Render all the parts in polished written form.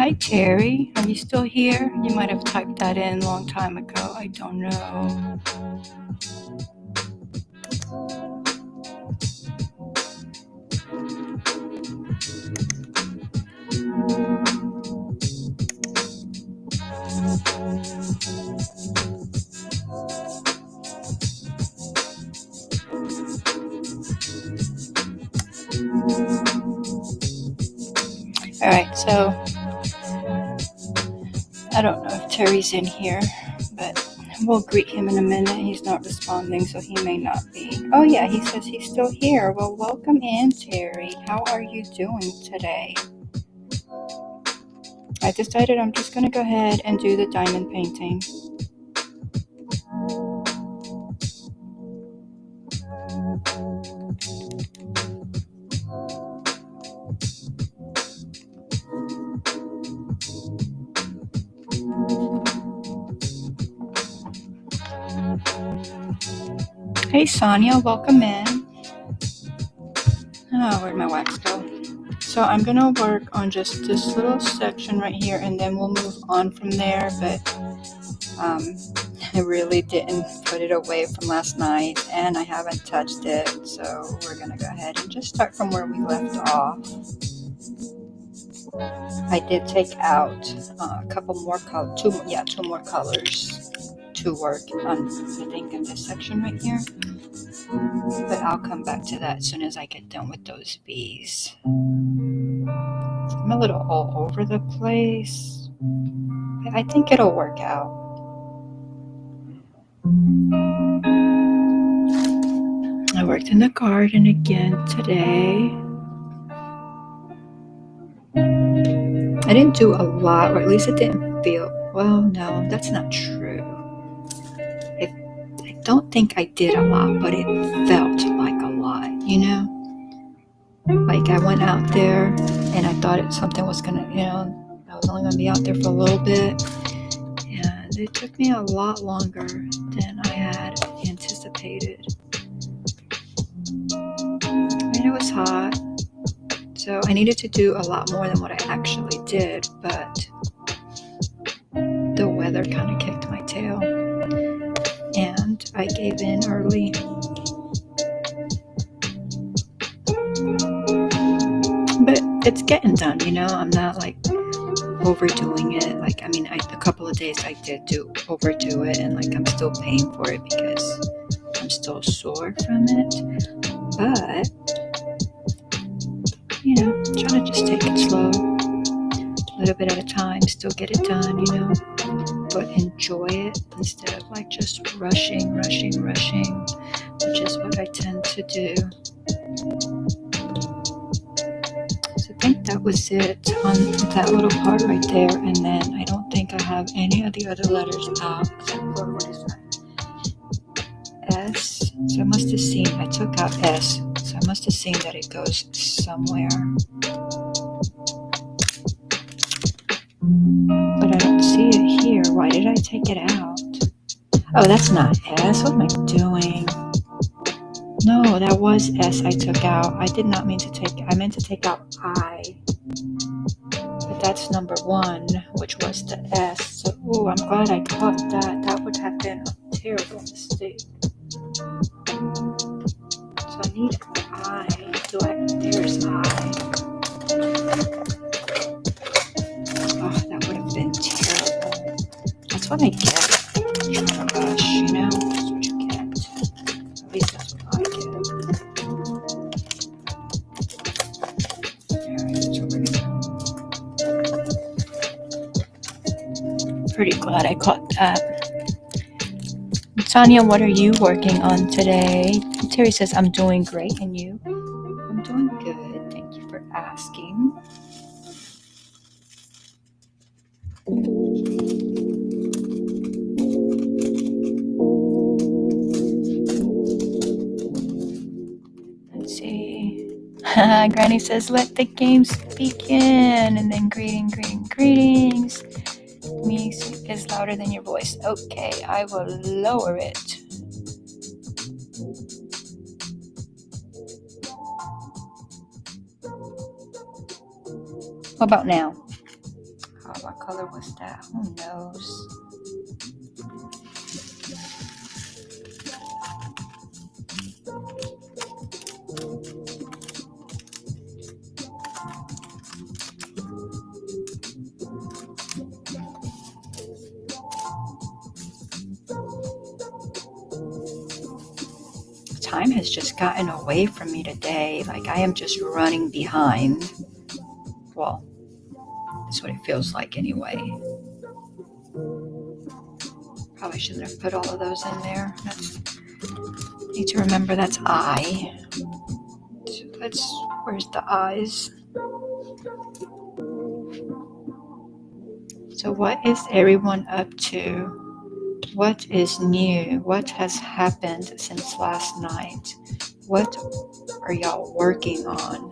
Hi, Terry. Are you still here? You might have typed that in a long time ago. I don't know. All right, so I don't know if Terry's in here, but we'll greet him in a minute. He's not responding, so he may not be. Oh, yeah, he says he's still here. Well, welcome in, Terry. How are you doing today? I decided I'm just going to go ahead and do the diamond painting. Hey, Sonia, welcome in. Oh, where'd my wax go? So I'm going to work on just this little section right here, and then we'll move on from there, but I really didn't put it away from last night, and I haven't touched it, so we're going to go ahead and just start from where we left off. I did take out a couple more colors, two more colors to work on, I think, in this section right here. But I'll come back to that as soon as I get done with those bees. I'm a little all over the place, but I think it'll work out. I worked in the garden again today. I didn't do a lot, or at least it didn't feel, well, no, that's not true. I don't think I did a lot, but it felt like a lot, you know? Like I went out there and I thought something was gonna, I was only gonna be out there for a little bit, and it took me a lot longer than I had anticipated. And it was hot, so I needed to do a lot more than what I actually did, but the weather kind of kicked my tail, and I gave in early. But it's getting done, I'm not like overdoing it. Like, a couple of days I did overdo it, and like I'm still paying for it because I'm still sore from it. But, trying to just take it slow, a little bit at a time, still get it done, but enjoy it instead of like just rushing, which is what I tend to do. So I think that was it on that little part right there, and then I don't think I have any of the other letters out except for, what is that? S. So I must have seen, I took out S, so I must have seen that it goes somewhere. But I don't see it here. Why did I take it out? Oh, that's not S. What am I doing? No, that was S I took out. I did not mean to I meant to take out I. But that's number 1, which was the S. So, I'm glad I caught that. That would have been a terrible mistake. So I need I. There's I. Oh, that would have been terrible. That's what I get. Trying to rush, That's what you get. At least that's what I get. Alright, so we're gonna... Pretty glad I caught that. Tanya, what are you working on today? Terry says, I'm doing great, and you? I'm doing good. Thank you for asking. Let's see. Granny says, let the games begin. And then greetings. Music is louder than your voice. Okay, I will lower it. What about now? color was that? Who knows? Time has just gotten away from me today. Like I am just running behind. Well, that's what it feels like anyway. Probably shouldn't have put all of those in there. Need to remember that's I. So where's the eyes? So what is everyone up to? What is new? What has happened since last night? What are y'all working on?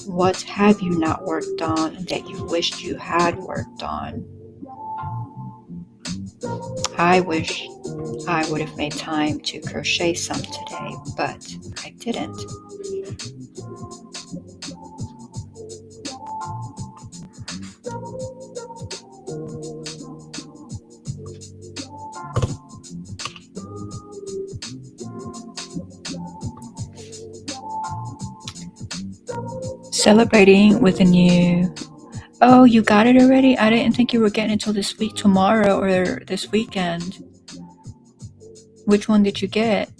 What have you not worked on that you wished you had worked on? I wish I would have made time to crochet some today, but I didn't. Celebrating with a new... Oh, you got it already? I didn't think you were getting it until this week, tomorrow, or this weekend. Which one did you get?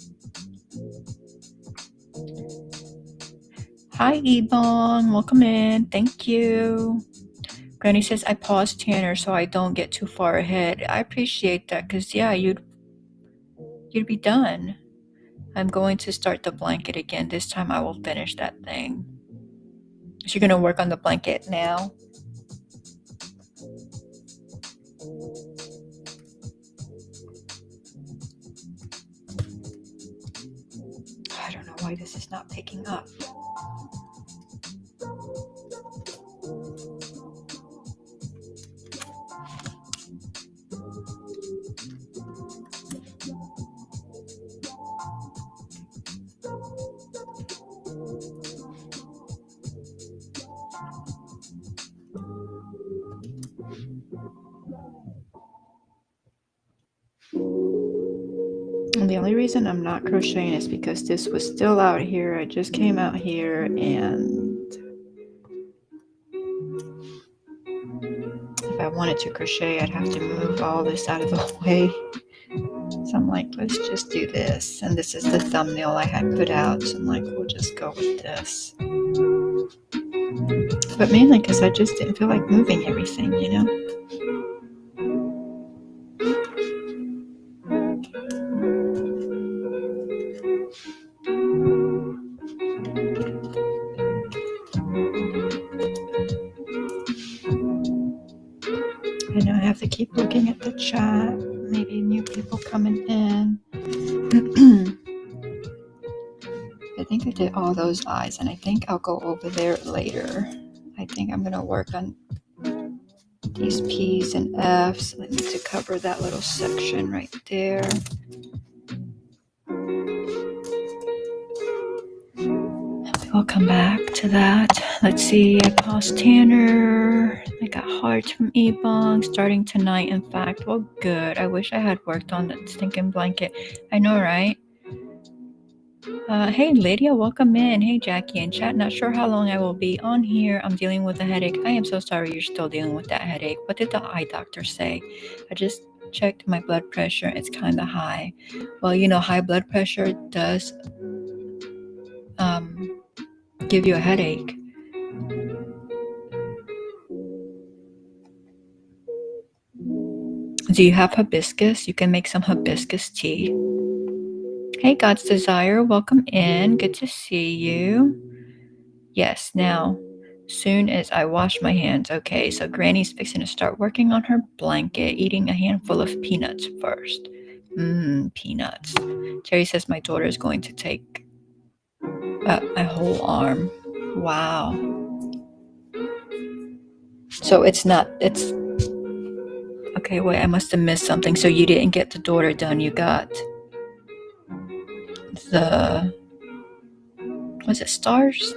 Hi, Ebon. Welcome in. Thank you. Granny says, I paused Tanner so I don't get too far ahead. I appreciate that because, yeah, you'd be done. I'm going to start the blanket again. This time I will finish that thing. So you're going to work on the blanket now? I don't know why this is not picking up. And the only reason I'm not crocheting is because this was still out here. I just came out here and if I wanted to crochet, I'd have to move all this out of the way. So I'm like, let's just do this. And this is the thumbnail I had put out. So I'm like, we'll just go with this. But mainly because I just didn't feel like moving everything, you know? I know I have to keep looking at the chat. Maybe new people coming in. I think I did all those eyes, and I think I'll go over there later. I think I'm going to work on these P's and F's. I need to cover that little section right there. We'll come back to that. Let's see. I paused Tanner. I got hearts from Ebong starting tonight. In fact, well, good. I wish I had worked on that stinking blanket. I know, right? Hey, Lydia, welcome in. Hey, Jackie and chat. Not sure how long I will be on here. I'm dealing with a headache. I am so sorry you're still dealing with that headache. What did the eye doctor say? I just checked my blood pressure. It's kind of high. Well, you know, high blood pressure does give you a headache. Do you have hibiscus? You can make some hibiscus tea. Hey, God's Desire, welcome in. Good to see you. Yes, now, soon as I wash my hands. Okay, so Granny's fixing to start working on her blanket, eating a handful of peanuts first. Peanuts. Terry says my daughter is going to take my whole arm. Wow. So it's... Okay, wait, I must have missed something. So you didn't get the daughter done. You got the... Was it stars?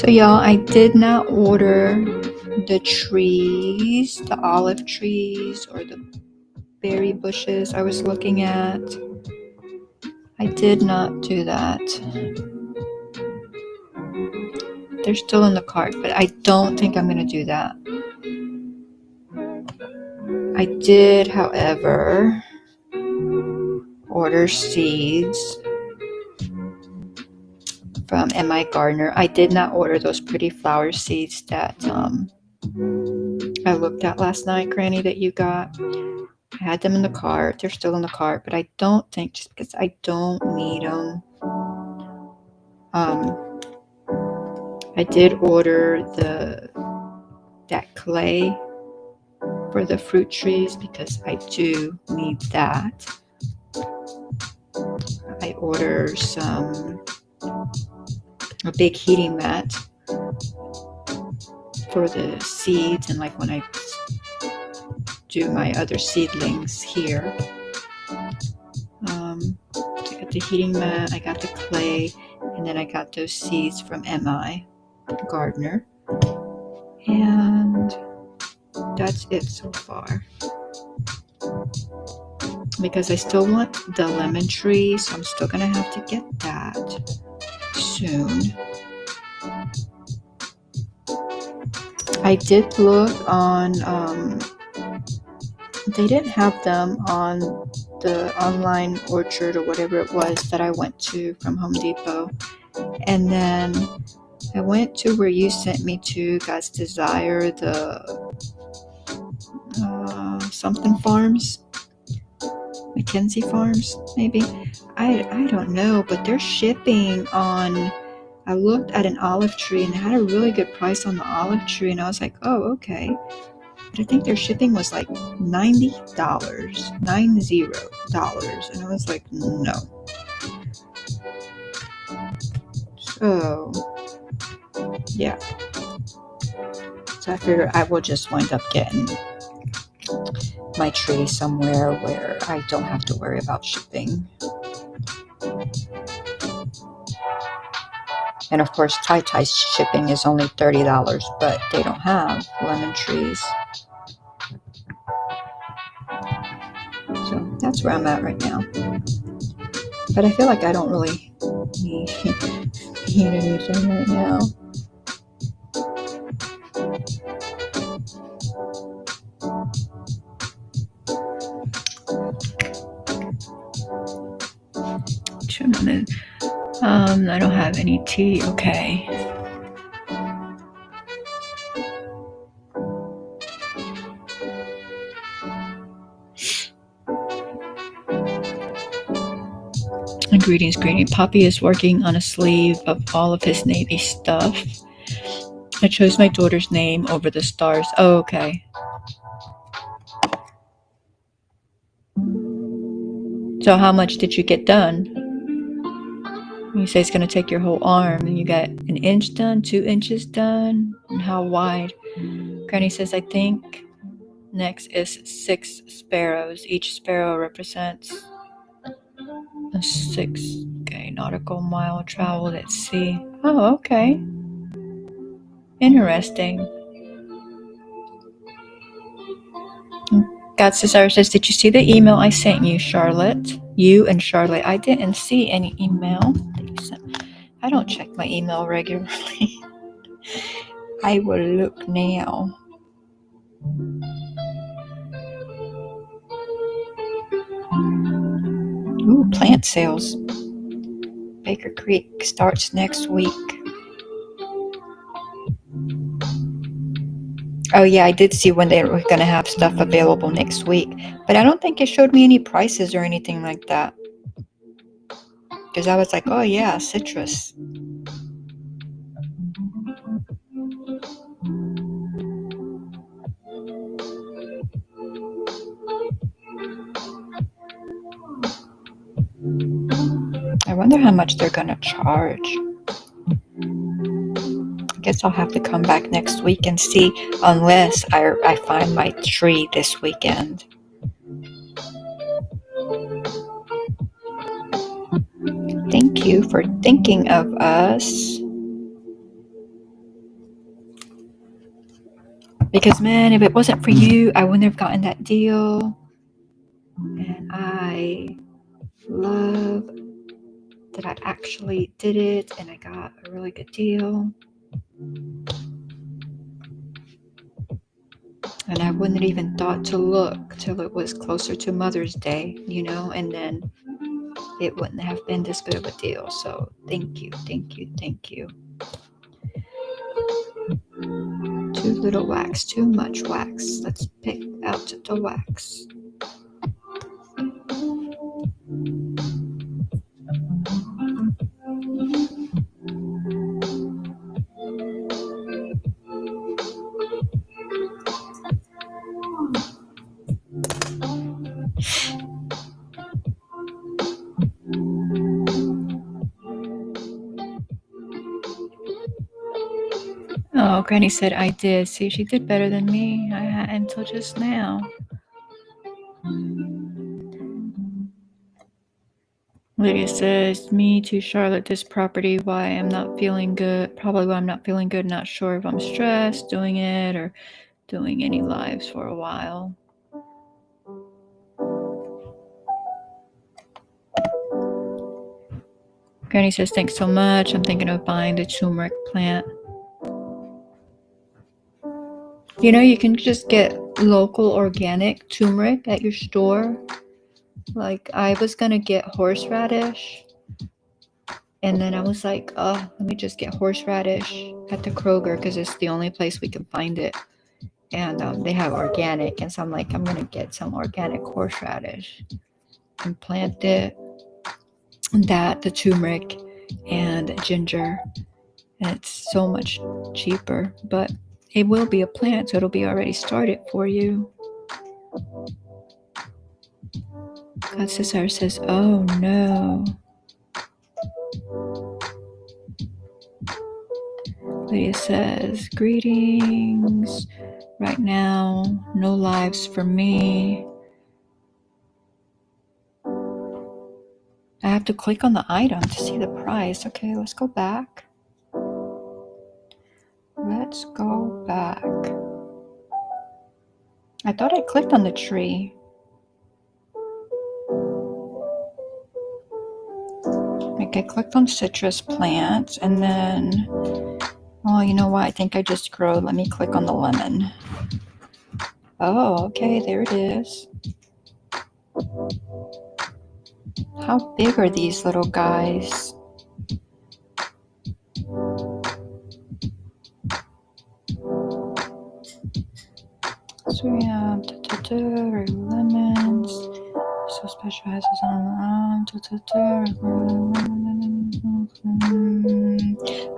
So y'all, I did not order the trees, the olive trees or the berry bushes I was looking at. I did not do that. They're still in the cart, but I don't think I'm going to do that. I did, however, order seeds from M.I. Gardner. I did not order those pretty flower seeds that I looked at last night, Granny, that you got. I had them in the cart. They're still in the cart, but I don't think, just because I don't need them. I did order that clay for the fruit trees because I do need that. I ordered a big heating mat for the seeds, and like when I do my other seedlings here. I got the heating mat, I got the clay, and then I got those seeds from M.I. Gardner. And that's it so far. Because I still want the lemon tree, so I'm still going to have to get that soon. I did look on, they didn't have them on the online orchard or whatever it was that I went to from Home Depot. And then I went to where you sent me to, God's Desire, the something farms, Mackenzie Farms, maybe. I don't know, but they're shipping on, I looked at an olive tree and they had a really good price on the olive tree, and I was like, oh, okay. But I think their shipping was like $90, $90. And I was like, no. So, yeah. So I figured I will just wind up getting my tree somewhere where I don't have to worry about shipping. And of course, Tai shipping is only $30, but they don't have lemon trees. So that's where I'm at right now. But I feel like I don't really need anything right now. I don't have any tea. Okay. Greetings, Greenie. Poppy is working on a sleeve of all of his Navy stuff. I chose my daughter's name over the stars. Oh, okay. So how much did you get done? You say it's going to take your whole arm, and you got 1 inch done, 2 inches done, and how wide? Granny says, I think next is 6 sparrows. Each sparrow represents a 6 nautical mile traveled at sea. Oh, okay. Interesting. God Cesar says, did you see the email I sent you, Charlotte? You and Charlotte. I didn't see any email that you sent. I don't check my email regularly. I will look now. Ooh, plant sales. Baker Creek starts next week. Oh yeah, I did see when they were going to have stuff available next week. But I don't think it showed me any prices or anything like that. Because I was like, oh yeah, citrus. I wonder how much they're going to charge. I guess I'll have to come back next week and see, unless I find my tree this weekend. Thank you for thinking of us. Because, man, if it wasn't for you, I wouldn't have gotten that deal. And I love that I actually did it and I got a really good deal. And I wouldn't have even thought to look till it was closer to Mother's Day, and then it wouldn't have been this good of a deal. So thank you, thank you, thank you. Too little wax, too much wax. Let's pick out the wax. Oh, Granny said I did. See, she did better than me. I had until just now. Lydia says, me too, Charlotte, this property, why I'm not feeling good. Probably why I'm not feeling good. Not sure if I'm stressed doing it or doing any lives for a while. Granny says, thanks so much. I'm thinking of buying the turmeric plant. You can just get local organic turmeric at your store. Like, I was going to get horseradish. And then I was like, oh, let me just get horseradish at the Kroger because it's the only place we can find it. And they have organic. And so I'm like, I'm going to get some organic horseradish and plant it. The turmeric and ginger. And it's so much cheaper. But it will be a plant, so it'll be already started for you. God Cesar says, oh no. Lydia says, greetings. Right now, no lives for me. I have to click on the item to see the price. Okay, let's go back. Let's go back. I thought I clicked on the tree. Like I clicked on citrus plants and then, oh, you know what? I think I just scrolled. Let me click on the lemon. Oh, okay, there it is. How big are these little guys? So we have lemons. So specializes on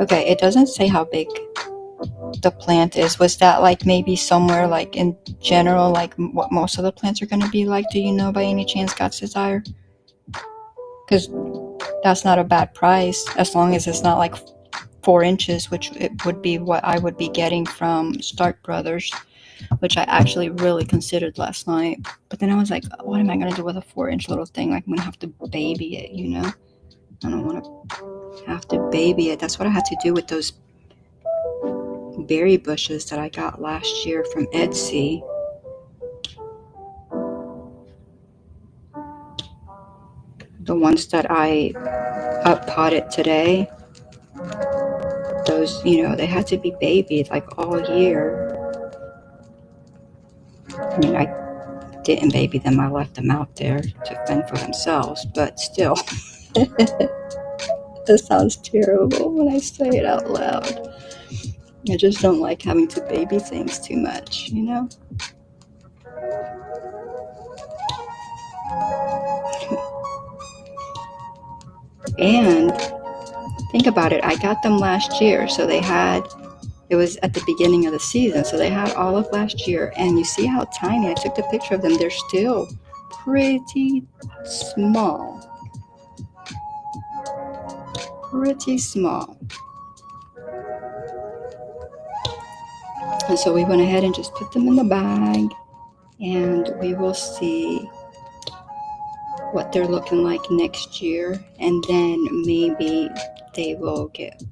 okay, it doesn't say how big the plant is. Was that like maybe somewhere like in general, like what most of the plants are going to be like? Do you know by any chance, God's Desire? Because that's not a bad price as long as it's not like 4 inches, which it would be what I would be getting from Stark Brothers, which I actually really considered last night. But then I was like, what am I going to do with a 4-inch little thing? Like I'm going to have to baby it, I don't want to have to baby it. That's what I had to do with those berry bushes that I got last year from Etsy. The ones that I up-potted today, those, they had to be babied like all year. I mean, I didn't baby them. I left them out there to fend for themselves, but still. That sounds terrible when I say it out loud. I just don't like having to baby things too much, And think about it, I got them last year, so it was at the beginning of the season, so they had all of last year, and you see how tiny, I took the picture of them, they're still pretty small. And so we went ahead and just put them in the bag, and we will see what they're looking like next year, and then maybe they will get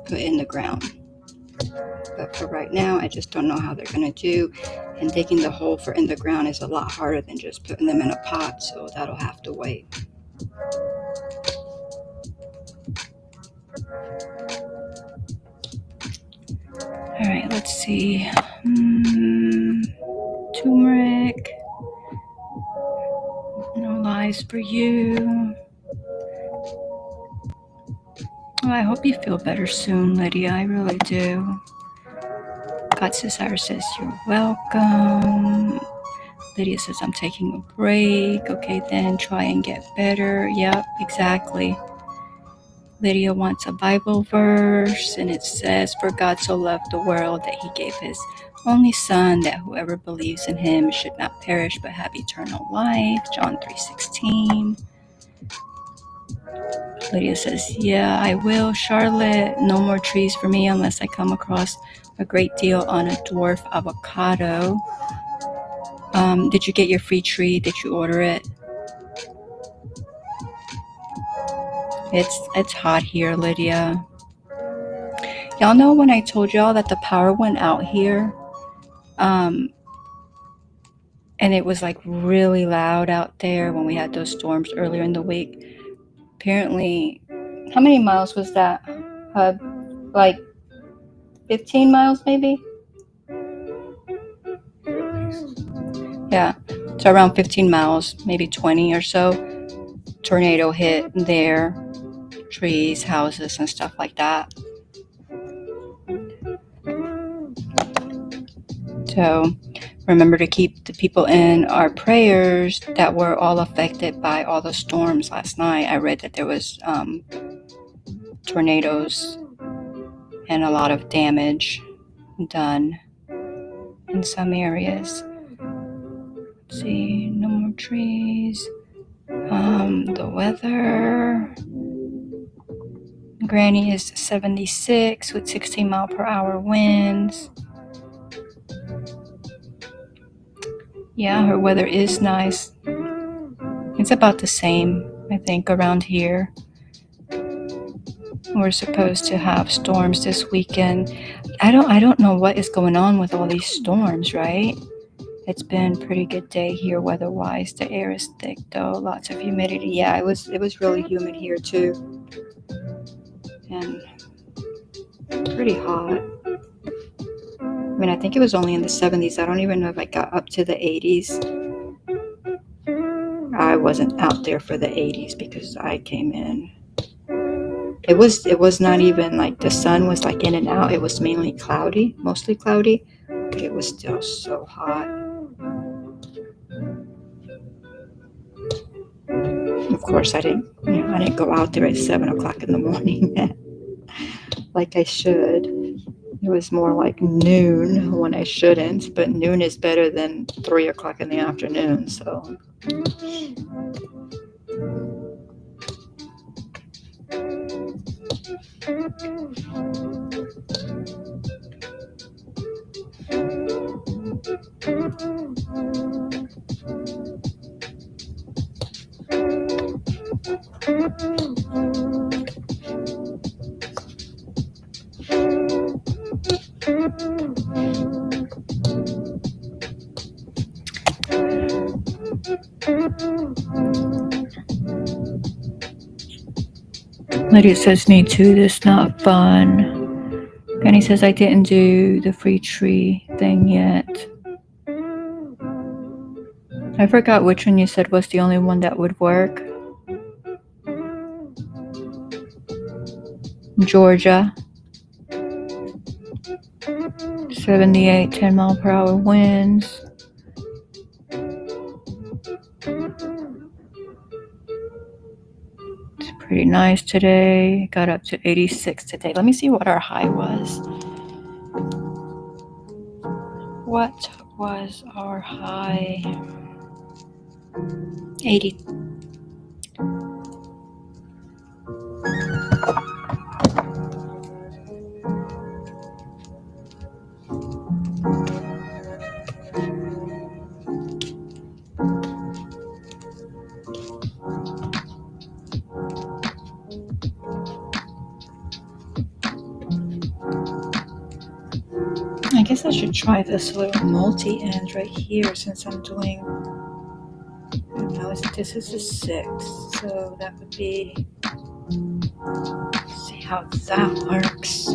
put in the ground. But for right now, I just don't know how they're going to do. And digging the hole for in the ground is a lot harder than just putting them in a pot, so that'll have to wait. All right, let's see. Turmeric. No lies for you. Oh, I hope you feel better soon, Lydia. I really do. God's Desire says you're welcome. Lydia says I'm taking a break. Okay, then try and get better. Yep, exactly. Lydia wants a Bible verse, and it says, "For God so loved the world that he gave his only son, that whoever believes in him should not perish but have eternal life." John 3:16. Lydia says, "Yeah, I will, Charlotte. No more trees for me unless I come across a great deal on a dwarf avocado." Did you get your free tree? Did you order it? It's hot here, Lydia. Y'all know when I told y'all that the power went out here? And it was like really loud out there when we had those storms earlier in the week. Apparently, how many miles was that, Hub? Like 15 miles maybe? Yeah, so around 15 miles, maybe 20 or so. Tornado hit there, trees, houses, and stuff like that. So remember to keep the people in our prayers that were all affected by all the storms last night. I read that there was tornadoes and a lot of damage done in some areas. Let's see, no more trees. The weather. Granny is 76 with 16-mile-per-hour winds. Yeah, her weather is nice. It's about the same, I think, around here. We're supposed to have storms this weekend. I don't know what is going on with all these storms, right? It's been a pretty good day here weather-wise. The air is thick though, lots of humidity. Yeah, it was really humid here too. And pretty hot. I mean, I think it was only in the 70s. I don't even know if I got up to the 80s. I wasn't out there for the 80s because I came in. It was not even like the sun was like in and out. It was mainly cloudy, mostly cloudy, but it was still so hot. Of course, I didn't go out there at 7 o'clock in the morning like I should. It was more like noon when I shouldn't, but noon is better than 3 o'clock in the afternoon, so. Lydia says, "Me too, this not fun." Granny says, "I didn't do the free tree thing yet." I forgot which one you said was the only one that would work. Georgia. 78, 10-mile-per-hour winds. It's pretty nice today. Got up to 86 today. Let me see what our high was. What was our high? 80. I guess I should try this little multi-end right here since I'm doing, I don't know, this is a 6, so that would be, let's see how that works.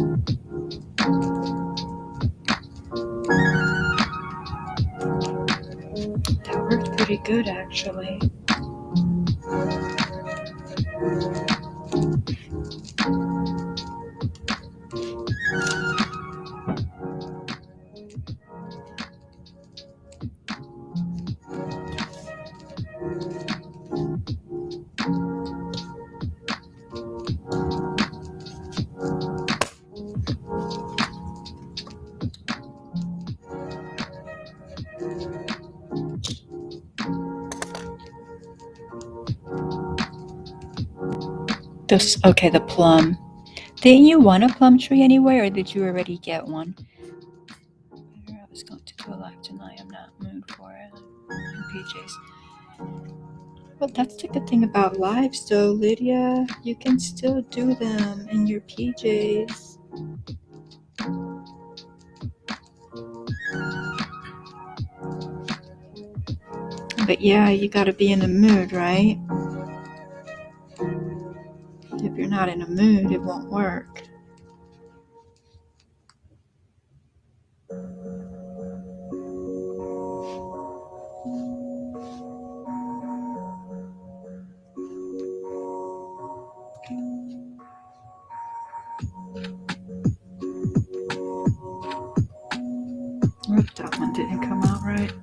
That worked pretty good actually. Okay, the plum. Didn't you want a plum tree anyway, or did you already get one? I was going to do a live tonight. I'm not in the mood for it. In PJs. Well, that's the good thing about lives, though, Lydia. You can still do them in your PJs. But yeah, you gotta be in the mood, right? If you're not in a mood, it won't work. Oop, that one didn't come out right.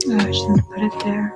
Oh, I shouldn't have put it there.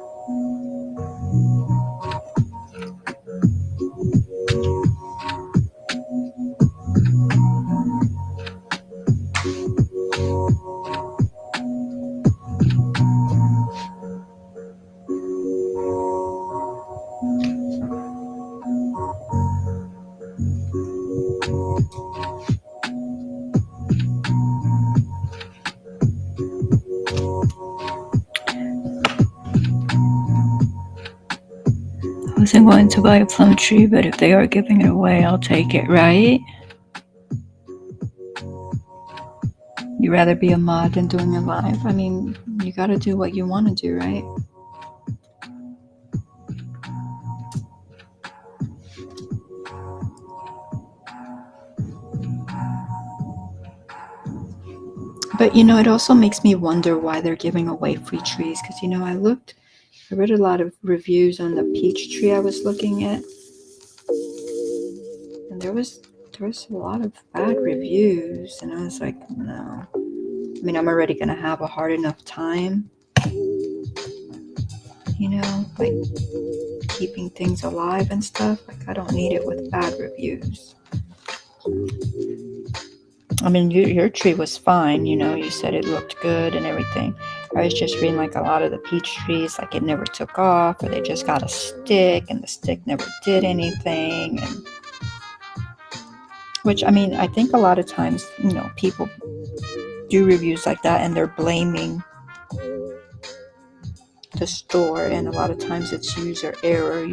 I wasn't going to buy a plum tree, but if they are giving it away, I'll take it, right? You'd rather be a mod than doing a live? I mean, you gotta do what you want to do, right? But it also makes me wonder why they're giving away free trees, because I read a lot of reviews on the peach tree I was looking at, and there was a lot of bad reviews, and I was like, no. I mean, I'm already gonna have a hard enough time, like keeping things alive and stuff. Like, I don't need it with bad reviews. I mean, your tree was fine, you said it looked good and everything. I was just reading like a lot of the peach trees, like it never took off, or they just got a stick and the stick never did anything. And which, I mean, I think a lot of times, people do reviews like that and they're blaming the store, and a lot of times it's user error,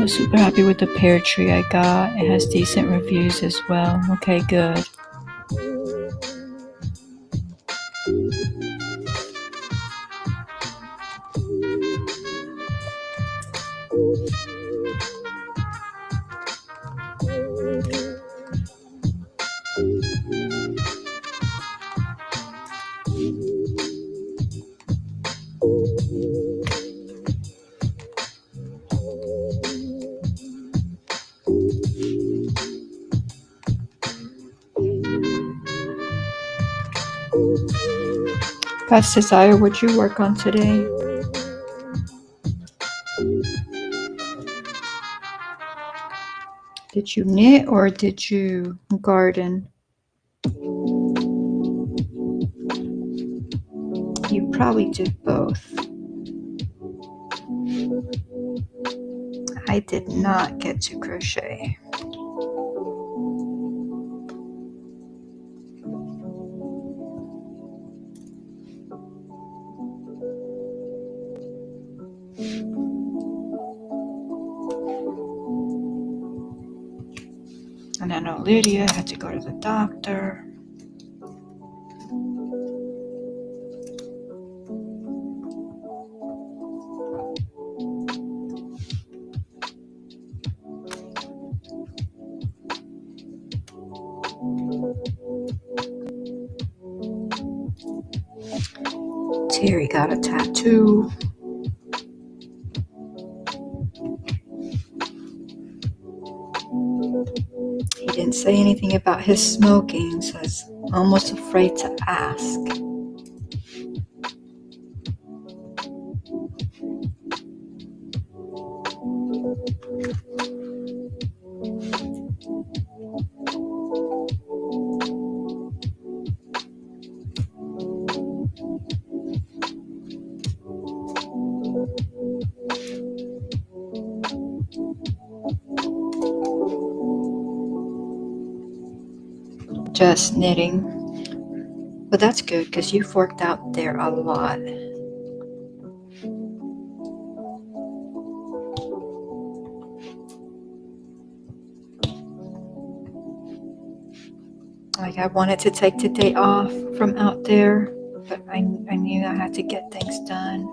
was super happy with the pear tree I got. It has decent reviews as well. Okay, good. God's Desire, what'd you work on today? Did you knit or did you garden? You probably did both. I did not get to crochet. And I know Lydia had to go to the doctor. Terry got a tattoo. He didn't say anything about his smoking, so I was almost afraid to ask. Just knitting. But that's good because you've worked out there a lot. Like I wanted to take the day off from out there, but I knew I had to get things done.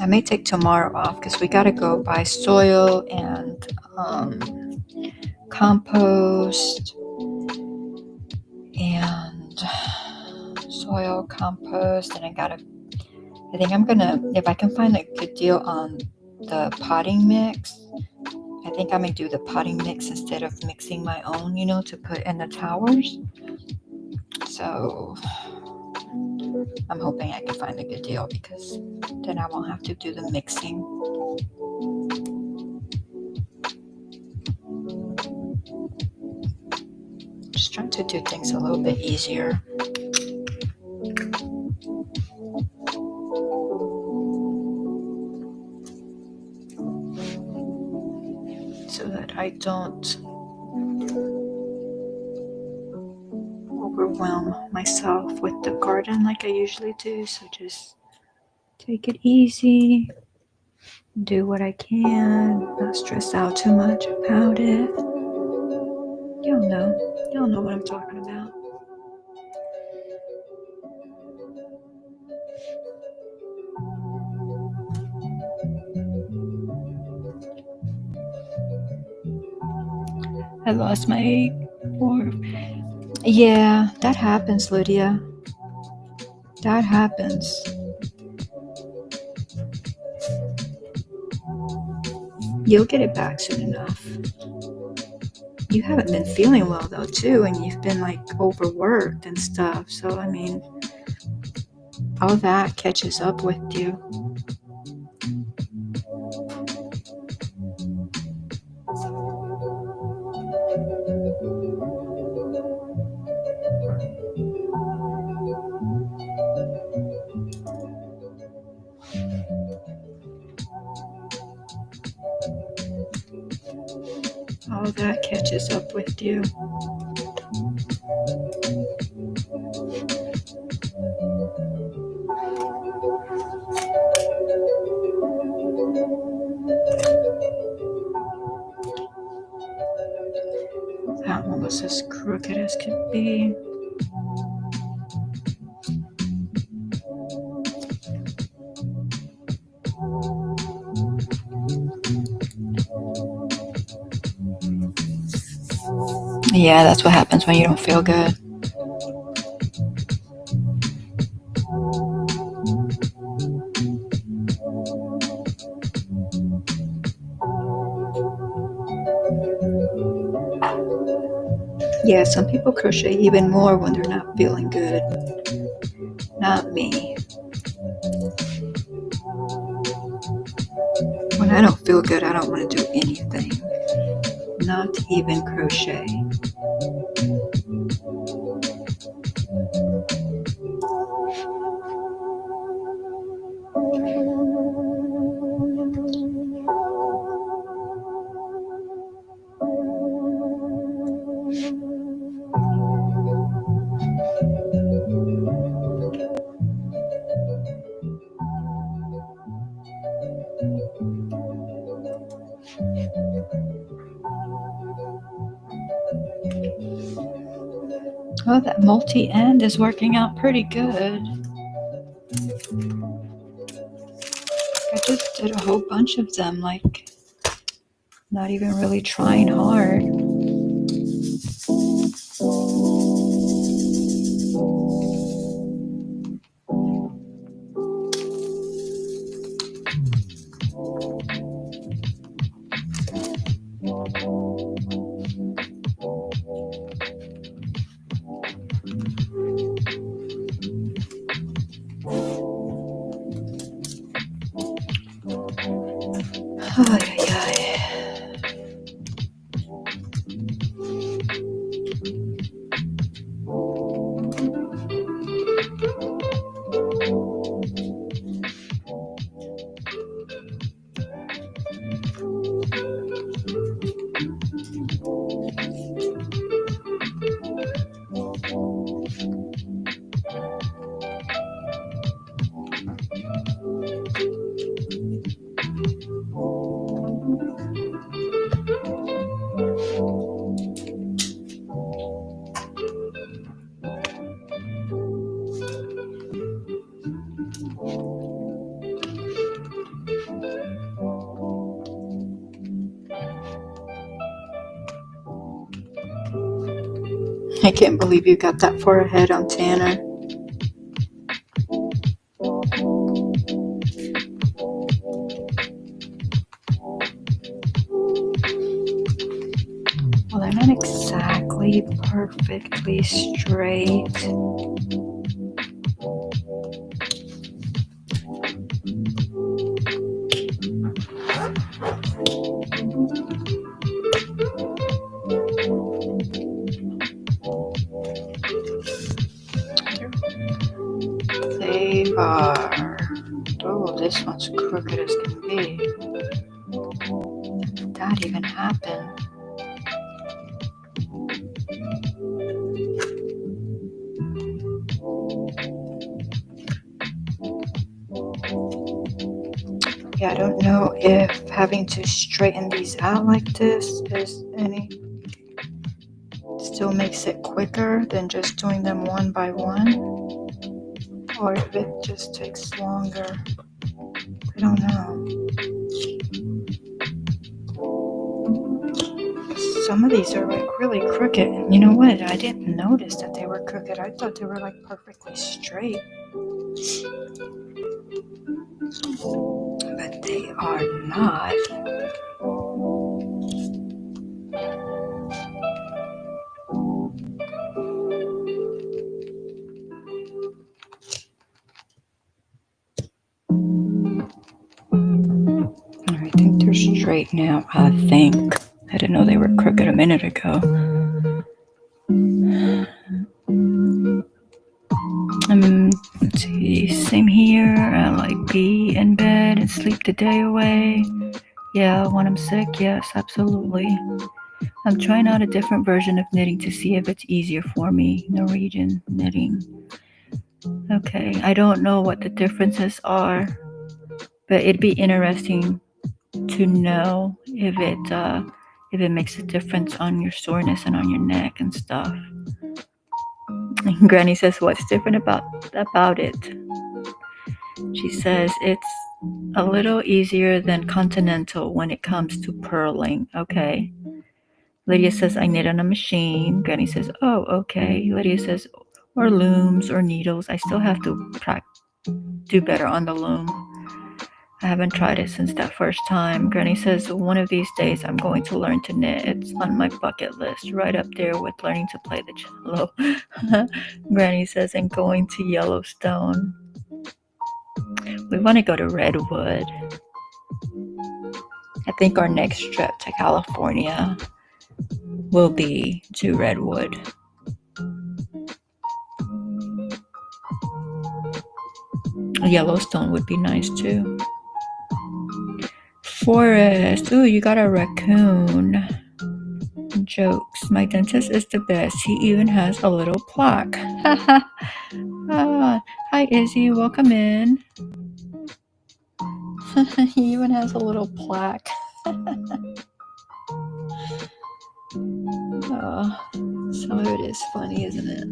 I may take tomorrow off because we got to go buy soil and compost and soil, compost, and I think I'm gonna, if I can find a good deal on the potting mix, I think I may do the potting mix instead of mixing my own, to put in the towers. So I'm hoping I can find a good deal because then I won't have to do the mixing. Just trying to do things a little bit easier. So that I don't overwhelm myself with the garden like I usually do. So just take it easy, do what I can, not stress out too much about it. Y'all know what I'm talking about. I lost my Yeah, that happens, Lydia. That happens. You'll get it back soon enough. You haven't been feeling well though too, and you've been like overworked and stuff. So I mean, all that catches up with you. All that catches up with you. crooked as could be. Yeah, that's what happens when you don't feel good. Yeah, some people crochet even more when they're not feeling good. Not me. When I don't feel good, I don't want to do anything. Not even crochet. Oh, that multi-end is working out pretty good. I just did a whole bunch of them, like not even really trying hard. Ay, ay, ay. I can't believe you got that far ahead on Tanner. Well, they're not exactly perfectly straight. They are. Oh, this one's crooked as can be. Did that even happen? Yeah, I don't know if having to straighten these out like this is still makes it quicker than just doing them one by one, or if it just takes longer. I don't know. Some of these are like really crooked, and you know what? I didn't notice that they were crooked. I thought they were like perfectly straight. But they are not. I think they're straight now, I think. I didn't know they were crooked a minute ago. Let's see, same here. I like be in bed and sleep the day away. Yeah, when I'm sick, yes, absolutely. I'm trying out a different version of knitting to see if it's easier for me. Norwegian knitting. Okay, I don't know what the differences are, but it'd be interesting to know if it if it makes a difference on your soreness and on your neck and stuff. And Granny says, what's different about it? She says it's a little easier than Continental when it comes to purling. Okay. Lydia says, I knit on a machine. Granny says, oh, okay. Lydia says, or looms or needles. I still have to do better on the loom. I haven't tried it since that first time. Granny says, one of these days I'm going to learn to knit. It's on my bucket list, right up there with learning to play the cello. Granny says, and going to Yellowstone. We want to go to Redwood. I think our next trip to California will be to Redwood. Yellowstone would be nice too. Forest. Ooh, you got a raccoon. Jokes. My dentist is the best. He even has a little plaque. Hi, Izzy. Welcome in. He even has a little plaque. Some of it is funny, isn't it?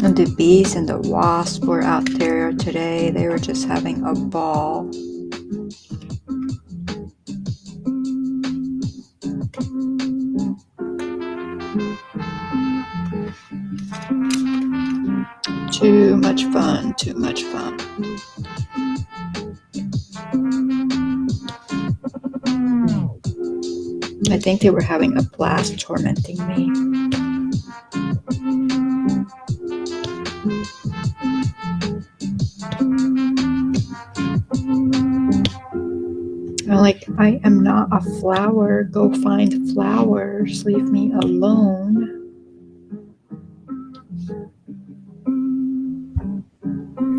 And the bees and the wasps were out there today. They were just having a ball. Too much fun, too much fun. I think they were having a blast tormenting me. I'm like, I am not a flower. Go find flowers. Leave me alone.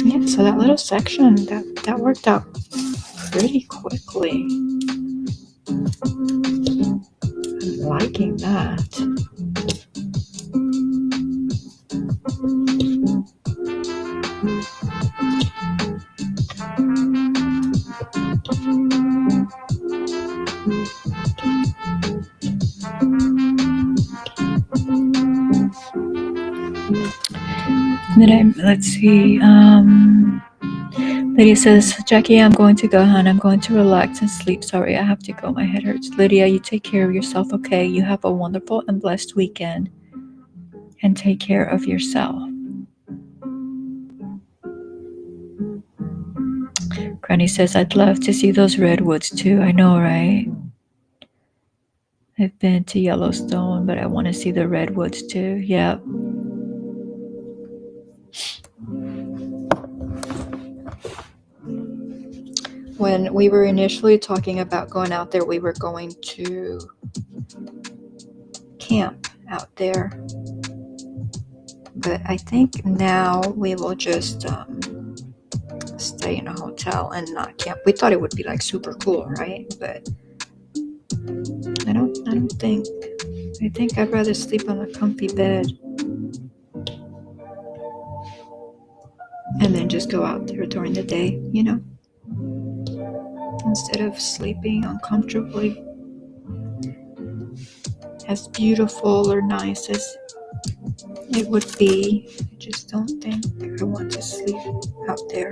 Yeah, so that little section, that worked out pretty quickly. I'm liking that. Let's see. Lydia says, Jackie, I'm going to go, hon. I'm going to relax and sleep. Sorry, I have to go. My head hurts. Lydia, you take care of yourself, okay? You have a wonderful and blessed weekend. And take care of yourself. Granny says, I'd love to see those redwoods too. I know, right? I've been to Yellowstone, but I want to see the redwoods too. Yeah. When we were initially talking about going out there, we were going to camp out there. But I think now we will just stay in a hotel and not camp. We thought it would be like super cool, right? But I don't think. I think I'd rather sleep on a comfy bed and then just go out there during the day, you know, instead of sleeping uncomfortably. As beautiful or nice as it would be, I just don't think I want to sleep out there.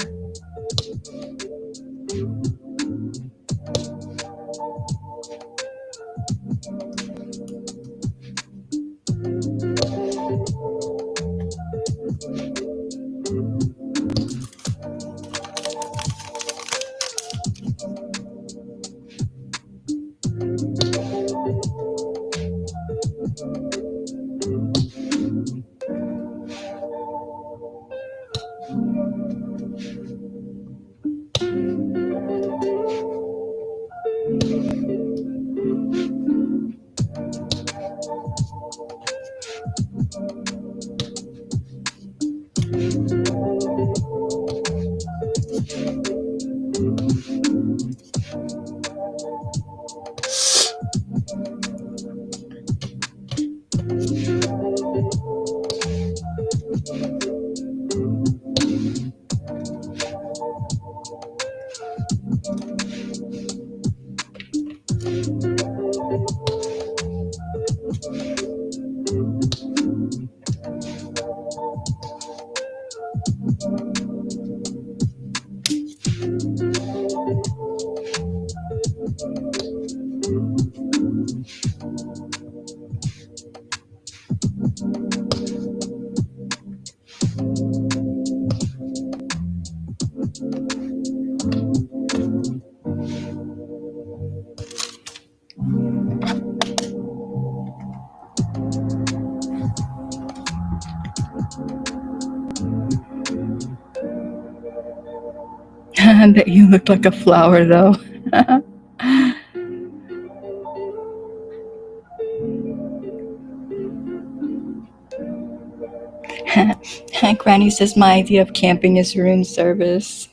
I bet you look like a flower, though. Granny says my idea of camping is room service.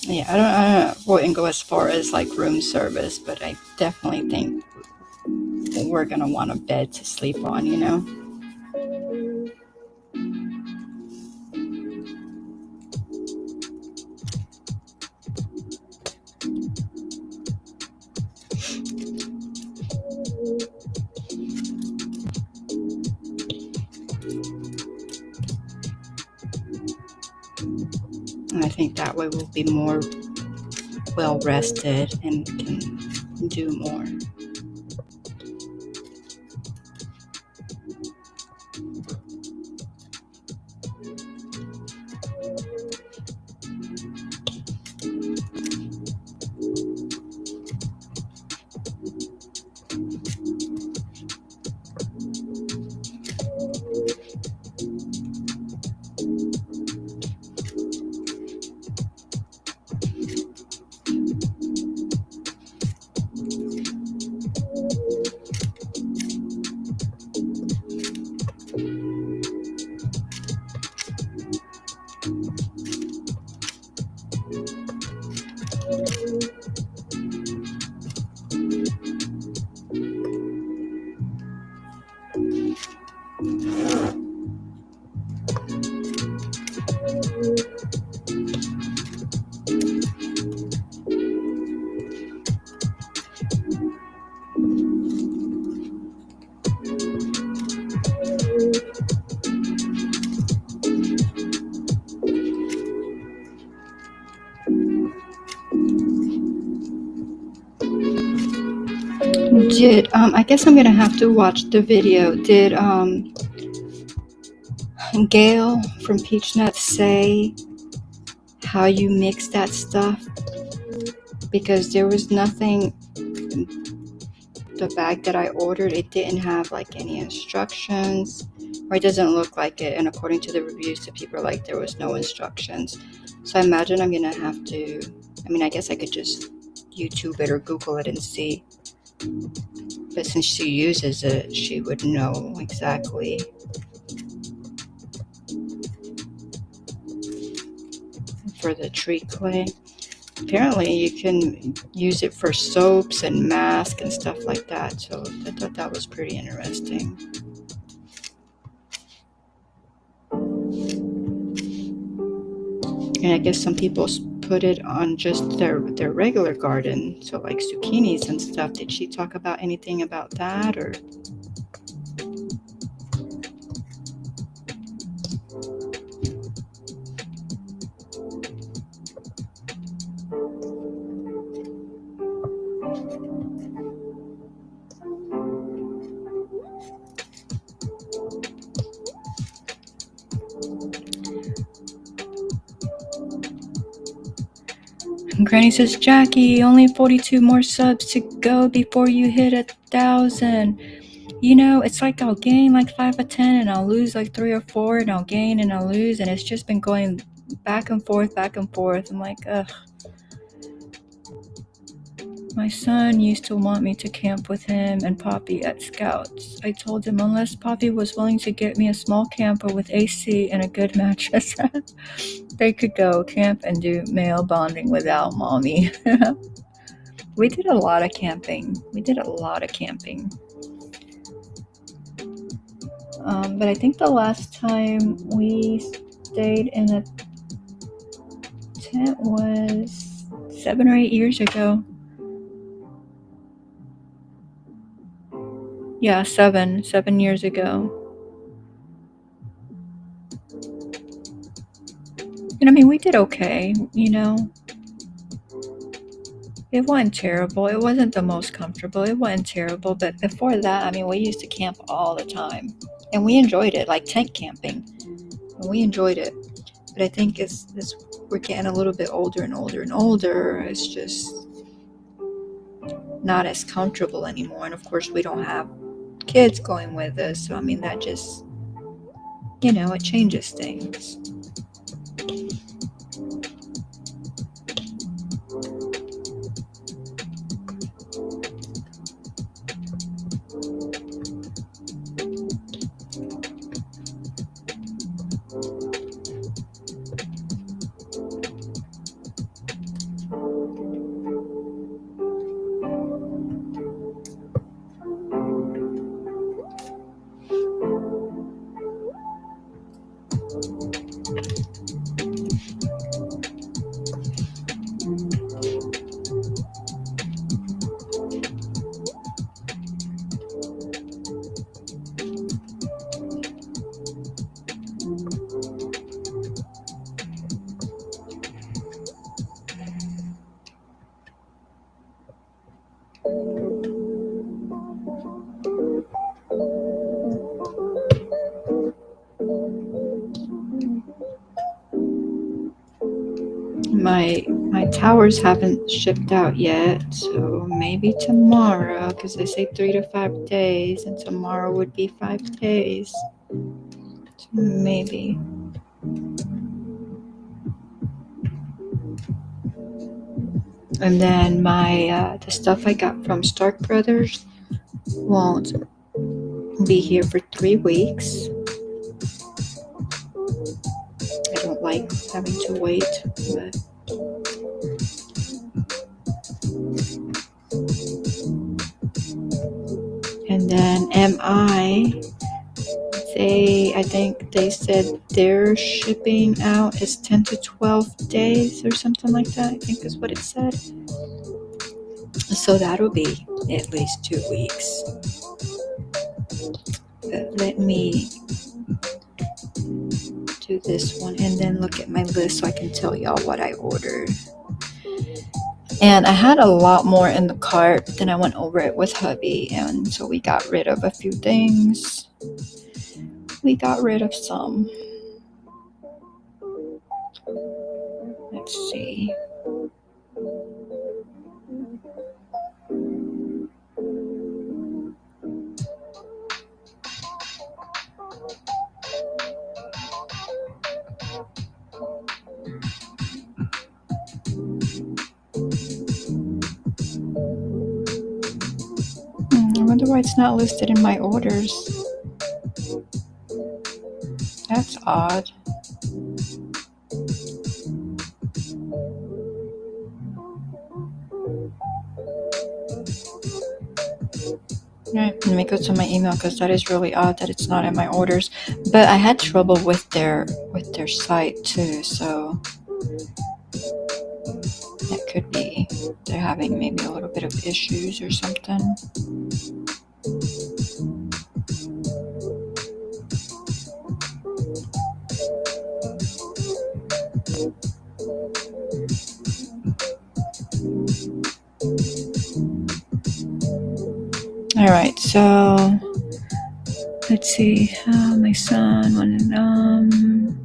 Yeah, I wouldn't go as far as like room service, but I definitely think we're gonna want a bed to sleep on, you know? And I think that way we'll be more well rested and can do more. I guess I'm gonna have to watch the video. Did Gail from Peachnut say how you mix that stuff? Because there was nothing, the bag that I ordered, it didn't have like any instructions, or it doesn't look like it. And according to the reviews, the people are like, there was no instructions. So I imagine I'm gonna have to, I guess I could just YouTube it or Google it and see. But since she uses it, she would know exactly. For the tree clay, apparently you can use it for soaps and masks and stuff like that. So I thought that was pretty interesting. And I guess some people put it on just their regular garden, so like zucchinis and stuff. Did she talk about anything about that, or? And Granny says, Jackie, only 42 more subs to go before you hit 1,000. You know, it's like I'll gain like 5 or 10 and I'll lose like 3 or 4 and I'll gain and I'll lose, and it's just been going back and forth. I'm like, ugh. My son used to want me to camp with him and Poppy at Scouts. I told him unless Poppy was willing to get me a small camper with AC and a good mattress, they could go camp and do male bonding without Mommy. We did a lot of camping. But I think the last time we stayed in a tent was 7 or 8 years ago. Yeah, 7 years ago. And I mean, we did okay, you know. It wasn't terrible. It wasn't the most comfortable. It wasn't terrible. But before that, I mean, we used to camp all the time. And we enjoyed it, like tent camping. And we enjoyed it. But I think as we're getting a little bit older and older and older, it's just not as comfortable anymore. And of course, we don't have kids going with us. So, I mean, that just, it changes things. My towers haven't shipped out yet, so maybe tomorrow, because they say 3 to 5 days, and tomorrow would be 5 days. So maybe. And then the stuff I got from Stark Brothers won't be here for 3 weeks. I don't like having to wait, but and then MI, I think they said their shipping out is 10 to 12 days or something like that, I think is what it said. So that'll be at least 2 weeks. But let me do this one and then look at my list so I can tell y'all what I ordered. And I had a lot more in the cart, but then I went over it with hubby, and so we got rid of a few things. We got rid of some. Let's see. I wonder why it's not listed in my orders. That's odd. Right, let me go to my email because that is really odd that it's not in my orders. But I had trouble with their site too, so that could be they're having maybe a little bit of issues or something. All right, so let's see. My son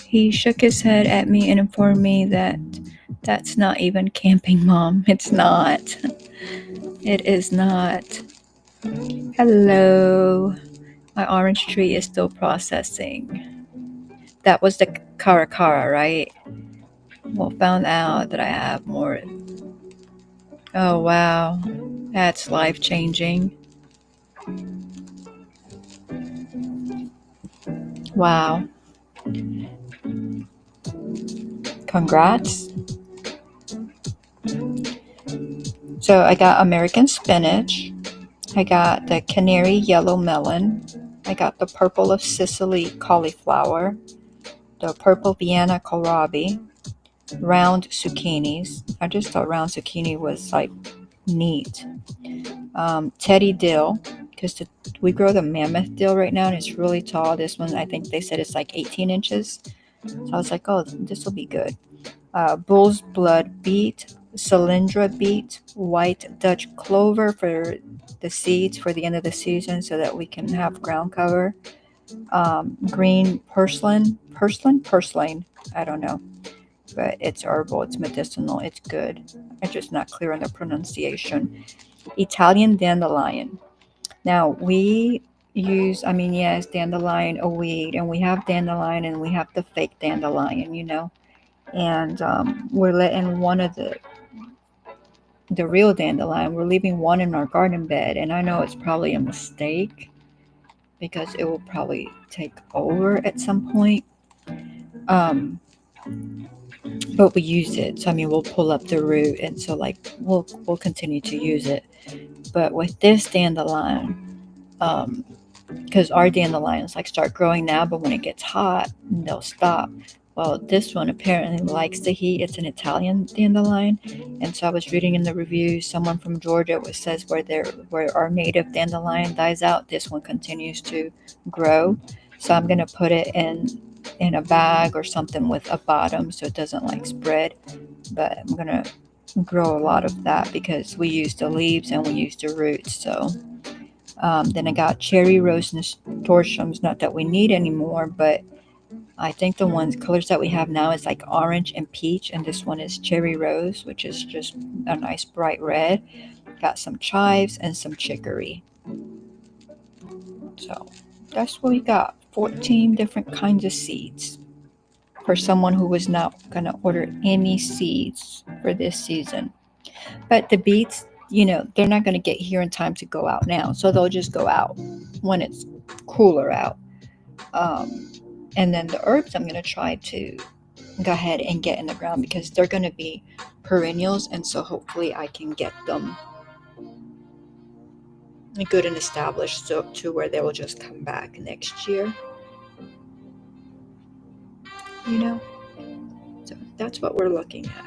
he shook his head at me and informed me that that's not even camping, Mom. It's not. It is not. Hello. My orange tree is still processing. That was the Caracara, right? Well, found out that I have more. Oh, wow. That's life-changing. Wow. Congrats. So I got American spinach. I got the canary yellow melon. I got the purple of Sicily cauliflower. The purple Vienna kohlrabi. Round zucchinis. I just thought round zucchini was like neat. Teddy dill, because we grow the mammoth dill right now and it's really tall. This one, I think they said it's like 18 inches. So I was like, oh, this will be good. Bull's blood beet, cylindra beet, white Dutch clover for the seeds for the end of the season so that we can have ground cover. Green purslane, I don't know, but it's herbal, it's medicinal, it's good. I'm just not clear on the pronunciation. Italian dandelion. Now we use, I mean, yes, dandelion, a weed, and we have dandelion and we have the fake dandelion, and we're letting one of the real dandelion, we're leaving one in our garden bed, and I know it's probably a mistake because it will probably take over at some point. Um, but we use it. So I mean, we'll pull up the root, and so like we'll continue to use it. But with this dandelion, because our dandelions like start growing now, but when it gets hot, they'll stop. Well, this one apparently likes the heat. It's an Italian dandelion, and so I was reading in the reviews, someone from Georgia says where our native dandelion dies out, this one continues to grow. So I'm gonna put it in a bag or something with a bottom so it doesn't like spread. But I'm gonna grow a lot of that because we use the leaves and we use the roots. So then I got cherry rose nasturtiums, not that we need anymore, but I think the colors that we have now is like orange and peach, and this one is cherry rose, which is just a nice bright red. Got some chives and some chicory. So that's what we got. 14 different kinds of seeds for someone who was not going to order any seeds for this season. But the beets, they're not going to get here in time to go out now. So they'll just go out when it's cooler out. And then the herbs, I'm going to try to go ahead and get in the ground because they're going to be perennials. And so hopefully I can get them good and established so to where they will just come back next year. So that's what we're looking at.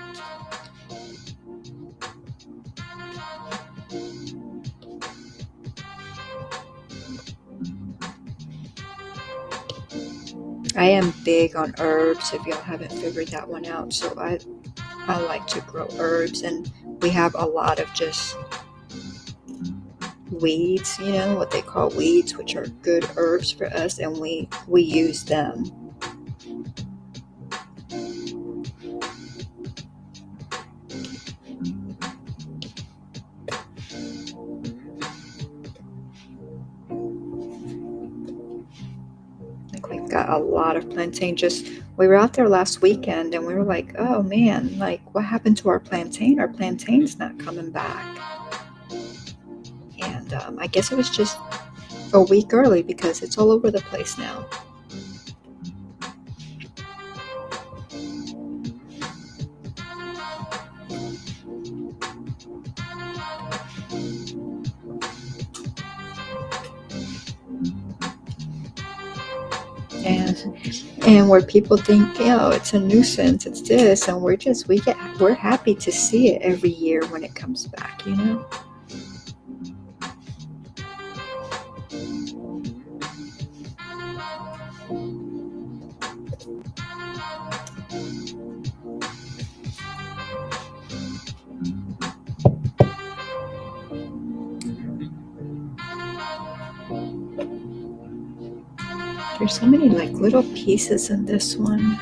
I am big on herbs, if y'all haven't figured that one out. So I like to grow herbs, and we have a lot of just weeds, what they call weeds, which are good herbs for us, and we use them. Like we've got a lot of plantain. We were out there last weekend and we were like, oh man, like what happened to our plantain? Our plantain's not coming back. And I guess it was just a week early because it's all over the place now. And where people think, it's a nuisance, it's this, and we're happy to see it every year when it comes back, There's so many like little pieces in this one.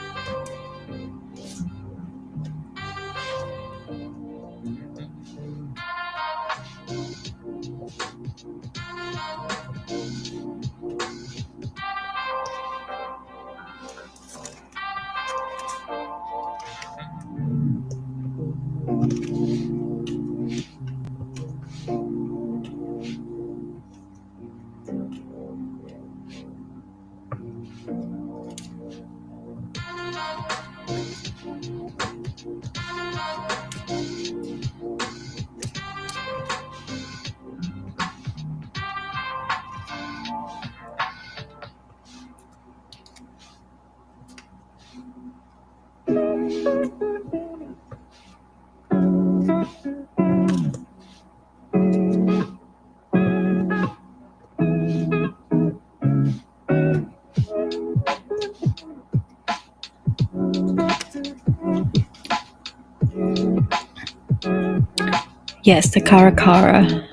Yes, the Karakara.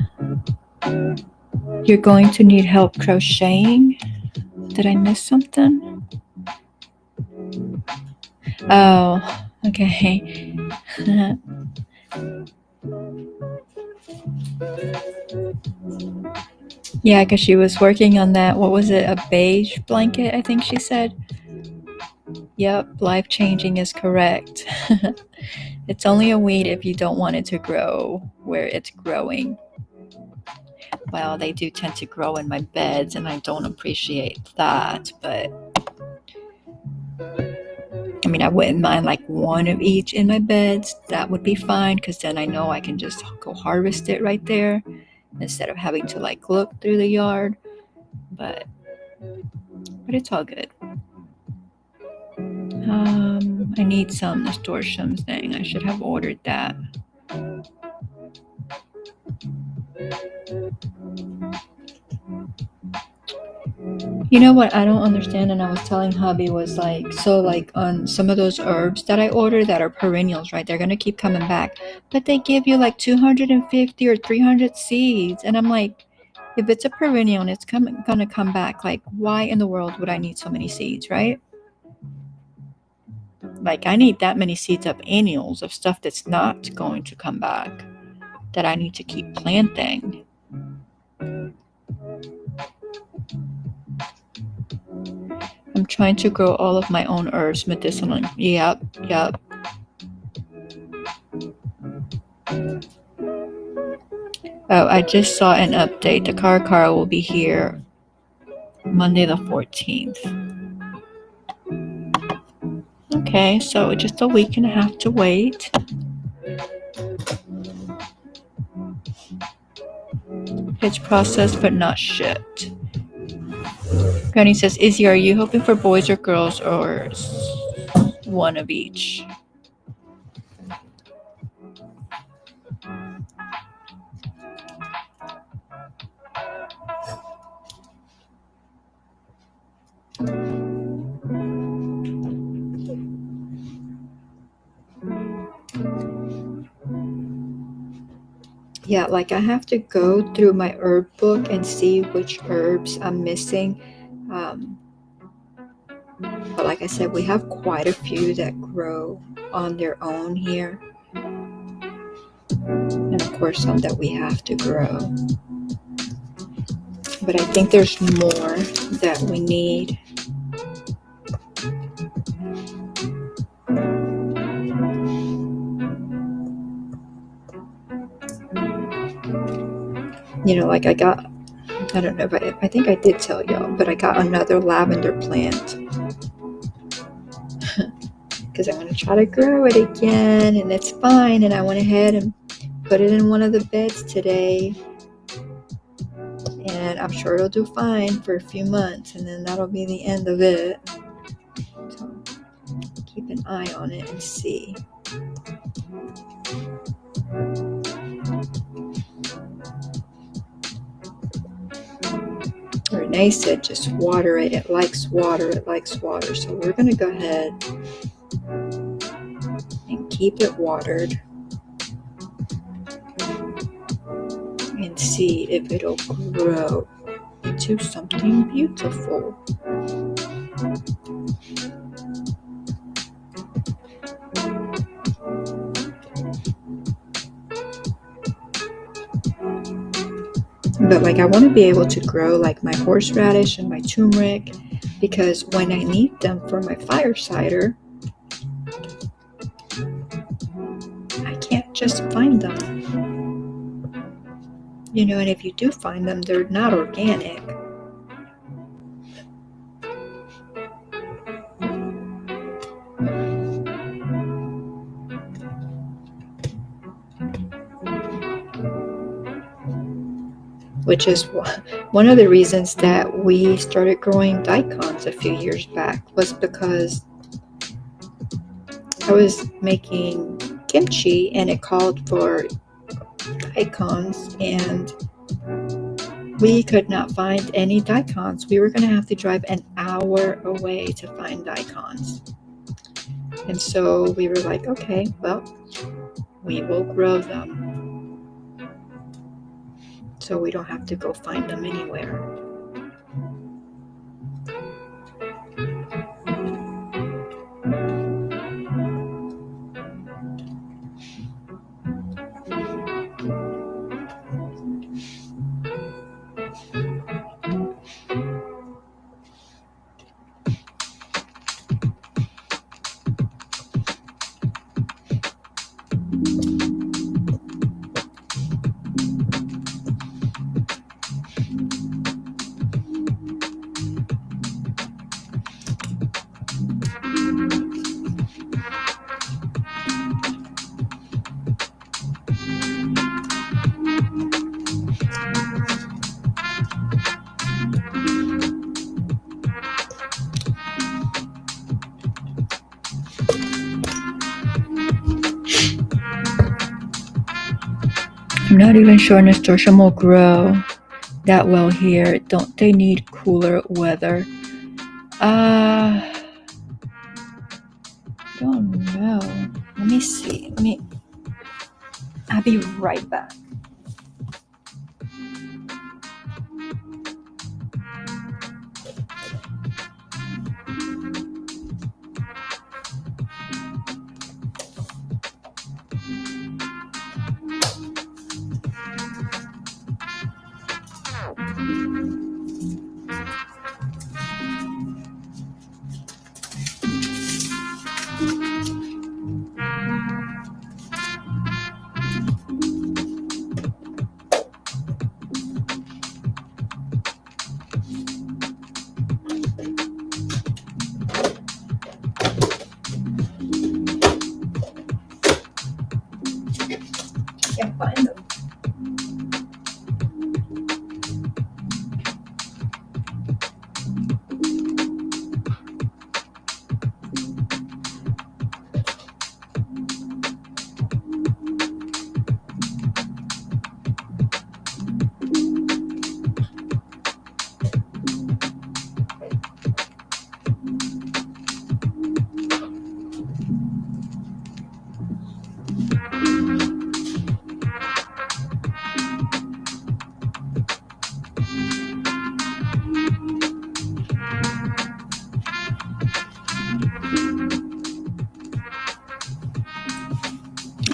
You're going to need help crocheting? Did I miss something? Oh, okay. Yeah, because she was working on that. What was it? A beige blanket, I think she said. Yep, life changing is correct. It's only a weed if you don't want it to grow where it's growing. Well, they do tend to grow in my beds, and I don't appreciate that, but I mean, I wouldn't mind like one of each in my beds. That would be fine, because then I know I can just go harvest it right there instead of having to like look through the yard. But it's all good. I need some nasturtiums. Dang, I should have ordered that. You know what I don't understand, and I was telling hubby, was like, so like on some of those herbs that I order that are perennials, right? They're gonna keep coming back, but they give you like 250 or 300 seeds, and I'm like, if it's a perennial and it's gonna come back, like why in the world would I need so many seeds, right? Like I need that many seeds of annuals, of stuff that's not going to come back, that I need to keep planting. I'm trying to grow all of my own herbs medicinally. Yep. Oh, I just saw an update. The Karakara will be here Monday the 14th. Okay, so just a week and a half to wait. It's processed but not shipped. Granny says, Izzy, are you hoping for boys or girls, or one of each? Yeah, like I have to go through my herb book and see which herbs I'm missing. But like I said, we have quite a few that grow on their own here. And of course, some that we have to grow. But I think there's more that we need. You know, like I don't know, but I think I did tell y'all, but I got another lavender plant. Because I'm going to try to grow it again, and it's fine. And I went ahead and put it in one of the beds today. And I'm sure it'll do fine for a few months, and then that'll be the end of it. So keep an eye on it and see. Renee said just water it. It likes water. So we're going to go ahead and keep it watered and see if it'll grow into something beautiful. But like I want to be able to grow like my horseradish and my turmeric, because when I need them for my fire cider, I can't just find them. You know, and if you do find them, they're not organic. Which is one of the reasons that we started growing daikons a few years back, was because I was making kimchi and it called for daikons, and we could not find any daikons. We were going to have to drive an hour away to find daikons. And so we were like, okay, well, we will grow them. so we don't have to go find them anywhere. I'm not even sure nasturtium will grow that well here. Don't they need cooler weather? Don't know. Let me see. I'll be right back. Can't find them.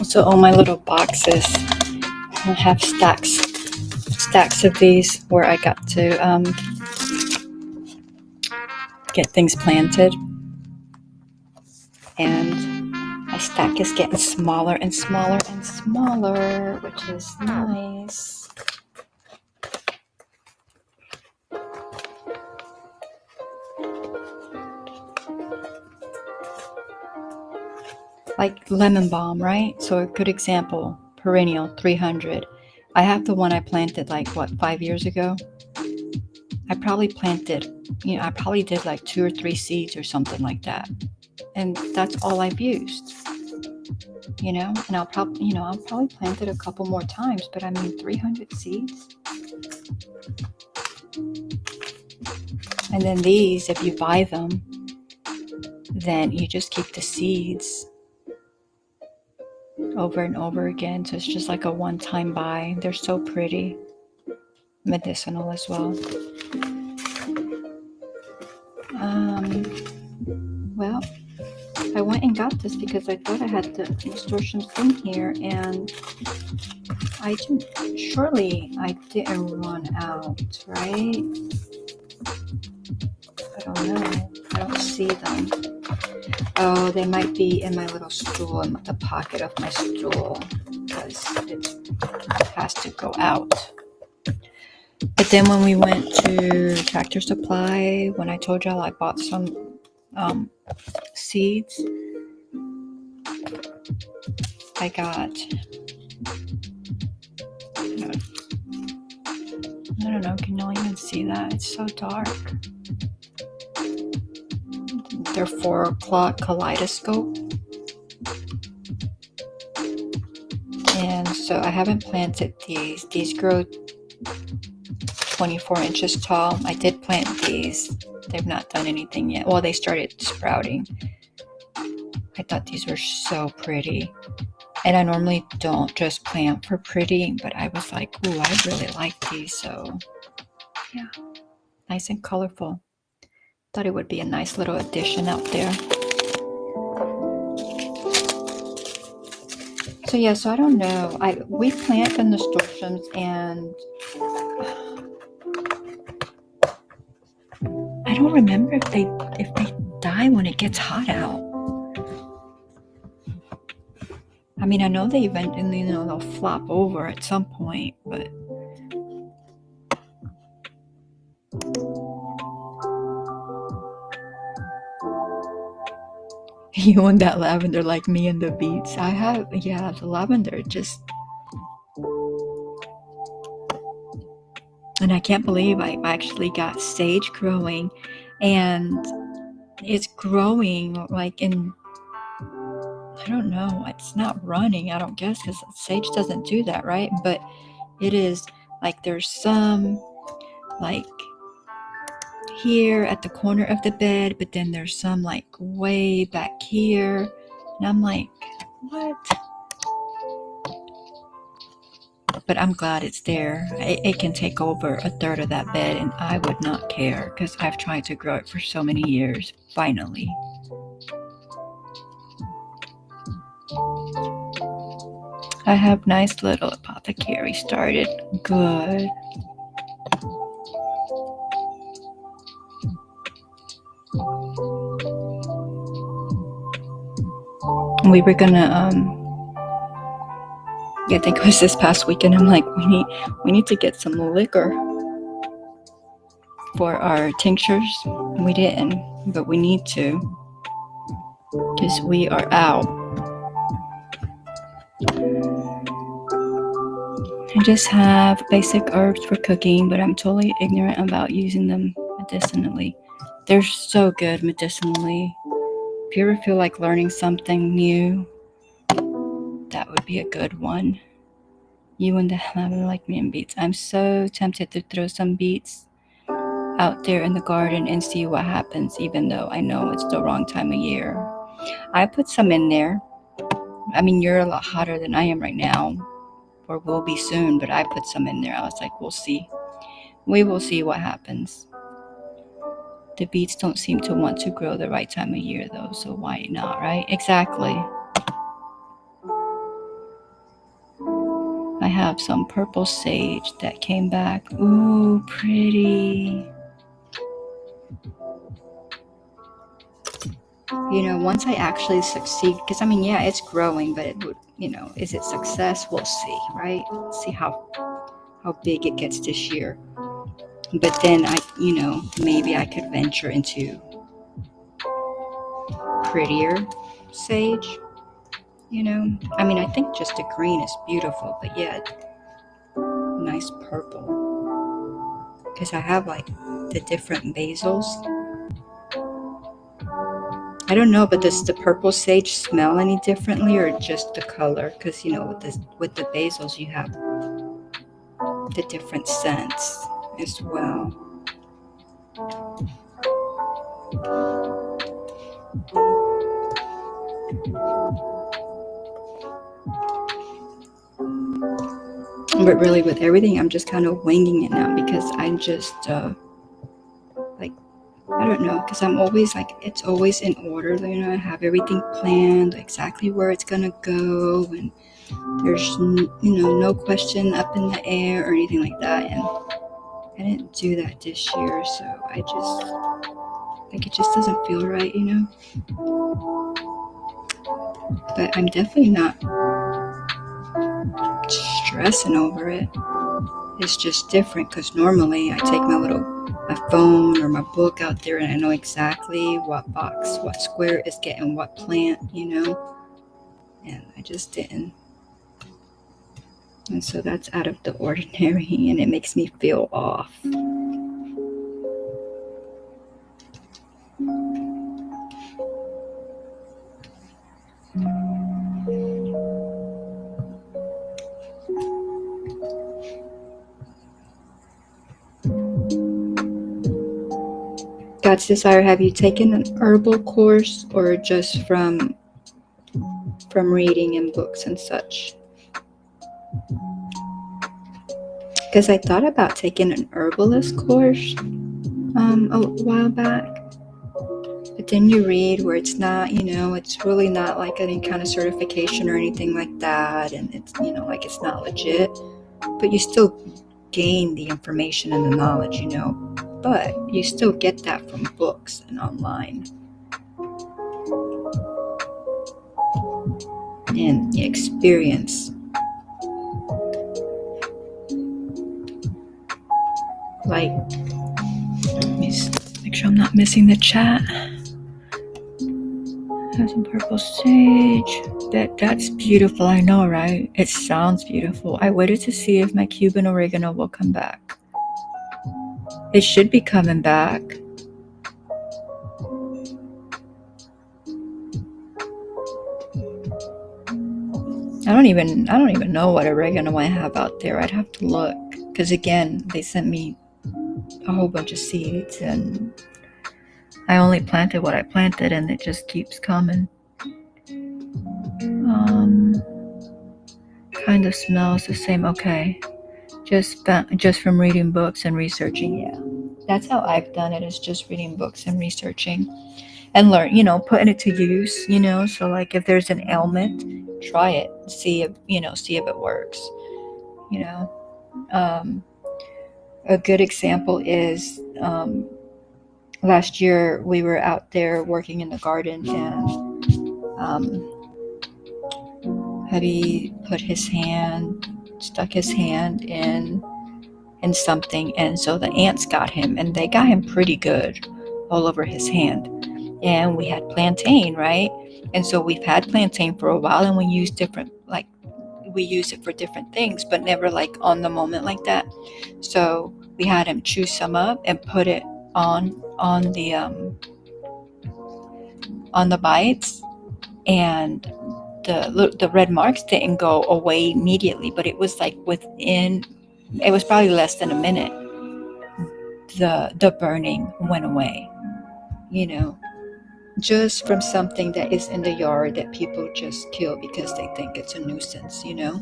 So all my little boxes have stacks of these where I got to get things planted, and my stack is getting smaller and smaller and smaller, which is nice. Like lemon balm, right? So a good example, perennial 300. I have the one I planted 5 years ago. I probably did like 2 or 3 seeds or something like that. And that's all I've used. And I'll probably plant it a couple more times, but 300 seeds. And then these, if you buy them, then you just keep the seeds over and over again. So it's just like a one-time buy. They're so pretty. Medicinal as well. Well, I went and got this because I thought I had the nasturtiums in here, and I didn't run out, right? I don't know. I don't see them. Oh, they might be in my little stool, in the pocket of my stool, because it has to go out. But then when we went to Tractor Supply, when I told y'all I bought some seeds, I got, I don't know, can y'all even see that? It's so dark. They're 4 o'clock kaleidoscope. And so I haven't planted these. These grow 24 inches tall. I did plant these. They've not done anything yet. Well, they started sprouting. I thought these were so pretty. And I normally don't just plant for pretty, but I was like, ooh, I really like these. So yeah, nice and colorful. Thought it would be a nice little addition out there. So yeah, so I don't know. We plant the nasturtiums, and I don't remember if they die when it gets hot out. I mean, I know they eventually, they'll flop over at some point, but you want that lavender like me and the beets. The lavender just, and I can't believe I actually got sage growing, and it's growing like in, I don't know, it's not running, I don't guess, because sage doesn't do that, right? But it is like there's some like here at the corner of the bed, but then there's some like way back here, and I'm like, what? But I'm glad it's there. It can take over a third of that bed, and I would not care because I've tried to grow it for so many years. Finally. I have nice little apothecary started. Good. We were gonna I think it was this past weekend. I'm like, we need to get some liquor for our tinctures. We didn't, but we need to, because we are out. I just have basic herbs for cooking, but I'm totally ignorant about using them medicinally. They're so good medicinally. If you ever feel like learning something new, that would be a good one. You and the lavender like me and beets. I'm so tempted to throw some beets out there in the garden and see what happens, even though I know it's the wrong time of year. I put some in there. I mean, you're a lot hotter than I am right now, or will be soon, but I put some in there. I was like, we'll see. We will see what happens. The beets don't seem to want to grow the right time of year, though, so why not, right? Exactly. I have some purple sage that came back. Ooh, pretty. Once I actually succeed, because I mean, yeah, it's growing, but it would, is it success? We'll see, right? See how big it gets this year. But then maybe I could venture into prettier sage. I mean, I think just the green is beautiful, but yeah, nice purple. Because I have like the different basils. I don't know, but does the purple sage smell any differently, or just the color? Because with the basils, you have the different scents as well. But really, with everything, I'm just kind of winging it now, because I'm just I don't know, because I'm always like, it's always in order. I have everything planned, exactly where it's gonna go, and there's no question up in the air or anything like that. And I didn't do that this year, so I just like, it just doesn't feel right, But I'm definitely not stressing over it. It's just different, because normally I take my phone or my book out there, and I know exactly what box, what square is getting what plant, and I just didn't. And so that's out of the ordinary, and it makes me feel off. God's Desire, have you taken an herbal course, or just from from reading in books and such. Because I thought about taking an herbalist course a while back. But then you read where it's not, it's really not like any kind of certification or anything like that. And it's, like it's not legit. But you still gain the information and the knowledge, But you still get that from books and online. And the experience. Like, let me make sure I'm not missing the chat. Have some purple sage. That's beautiful, I know, right? It sounds beautiful. I waited to see if my Cuban oregano will come back. It should be coming back. I don't even know what oregano I have out there. I'd have to look. Because again, they sent me a whole bunch of seeds and I only planted what I planted and it just keeps coming. Kind of smells the same. Okay. Just from reading books and researching. Yeah. That's how I've done it, is just reading books and researching and learn, putting it to use, so like if there's an ailment, try it, see if it works, a good example is last year we were out there working in the garden and Hubby stuck his hand in something, and so the ants got him, and they got him pretty good all over his hand. And we had plantain, right? And so we've had plantain for a while, and we use it for different things, but never like on the moment like that. So we had him chew some up and put it on the bites, and the red marks didn't go away immediately, but it was like it was probably less than a minute. The burning went away, just from something that is in the yard that people just kill because they think it's a nuisance, And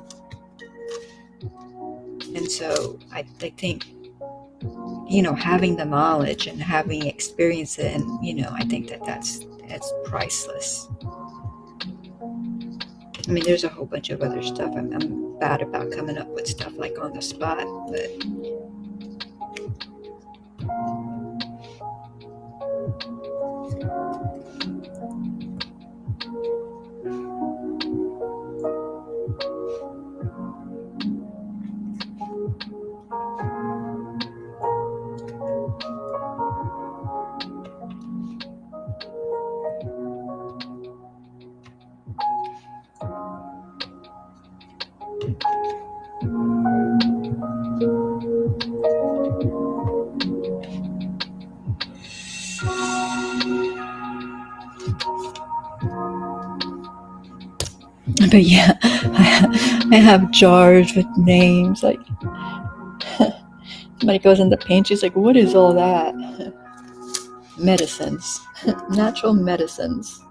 so I think, having the knowledge and having experience it, and, I think that's priceless. I mean, there's a whole bunch of other stuff. I'm bad about coming up with stuff like on the spot, but yeah, I have jars with names. Like, somebody goes in the paint, she's like, what is all that? Medicines. Natural medicines.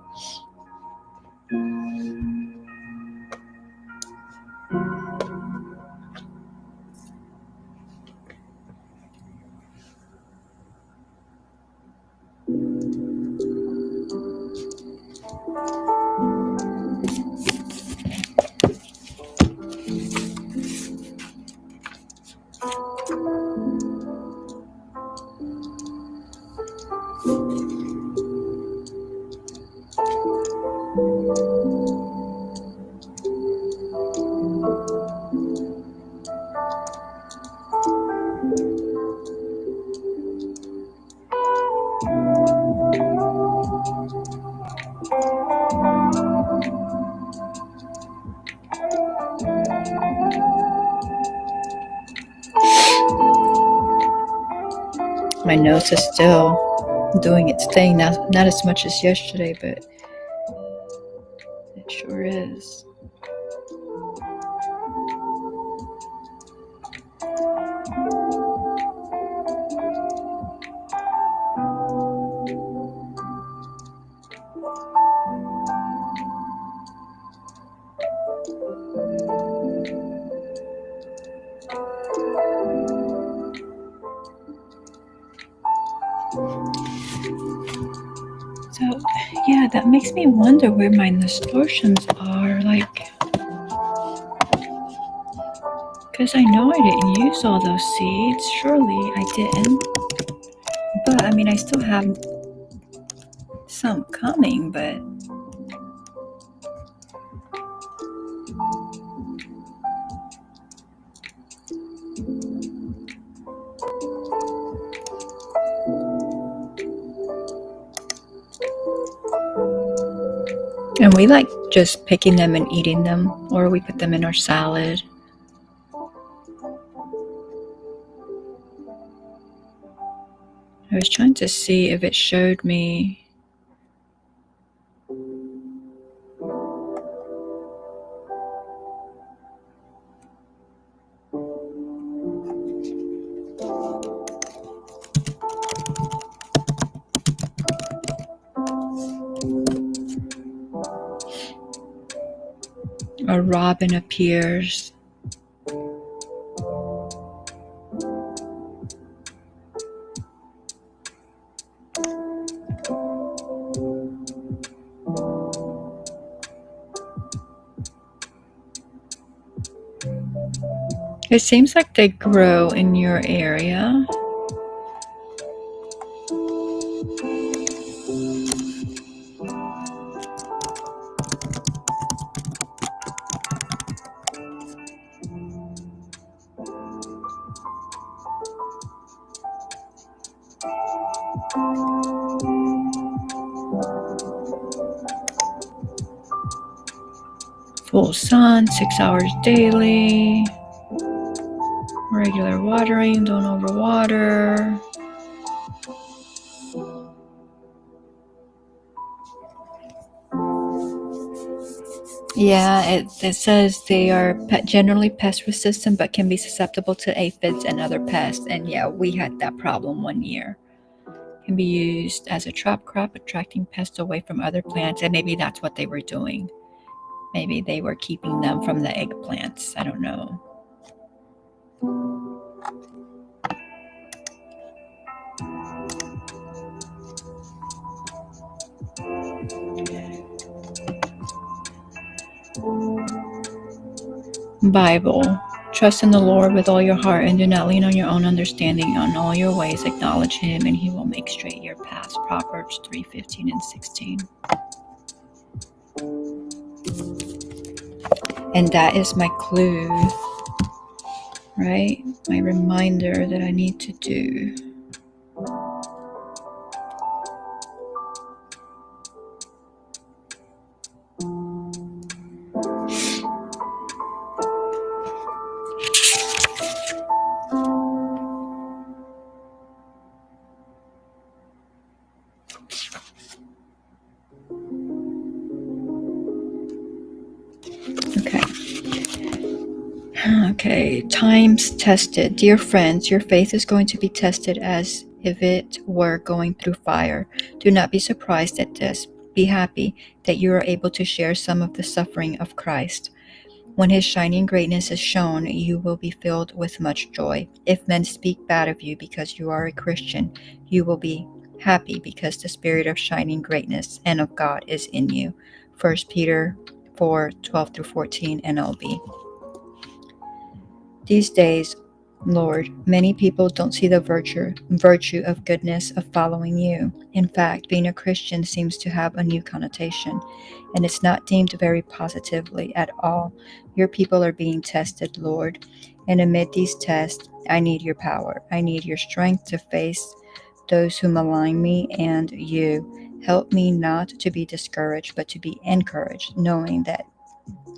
My nose is still doing its thing now, not as much as yesterday, but it sure is. that makes me wonder where my nasturtiums are. Like, because I know I didn't use all those seeds. Surely I didn't. But I mean, I still have some coming, but and we like just picking them and eating them, or we put them in our salad. I was trying to see if it showed me. A robin appears. It seems like they grow in your area. Full sun, 6 hours daily. Regular watering, don't overwater. Yeah, it says they are generally pest resistant but can be susceptible to aphids and other pests. And yeah, we had that problem one year. Can be used as a trap crop, attracting pests away from other plants. And maybe that's what they were doing. Maybe they were keeping them from the eggplants. I don't know. Bible. Trust in the Lord with all your heart and do not lean on your own understanding. On all your ways acknowledge him and he will make straight your paths. Proverbs 3:15 and 16. And that is my clue, right? My reminder that I need to do. Okay, times tested. Dear friends, your faith is going to be tested as if it were going through fire. Do not be surprised at this. Be happy that you are able to share some of the suffering of Christ. When his shining greatness is shown, you will be filled with much joy. If men speak bad of you because you are a Christian, you will be happy because the spirit of shining greatness and of God is in you. 1 Peter 4:12-14 NLB. These days, Lord, many people don't see the virtue of goodness of following you. In fact, being a Christian seems to have a new connotation, and it's not deemed very positively at all. Your people are being tested, Lord, and amid these tests, I need your power. I need your strength to face those who malign me and you. Help me not to be discouraged, but to be encouraged, knowing that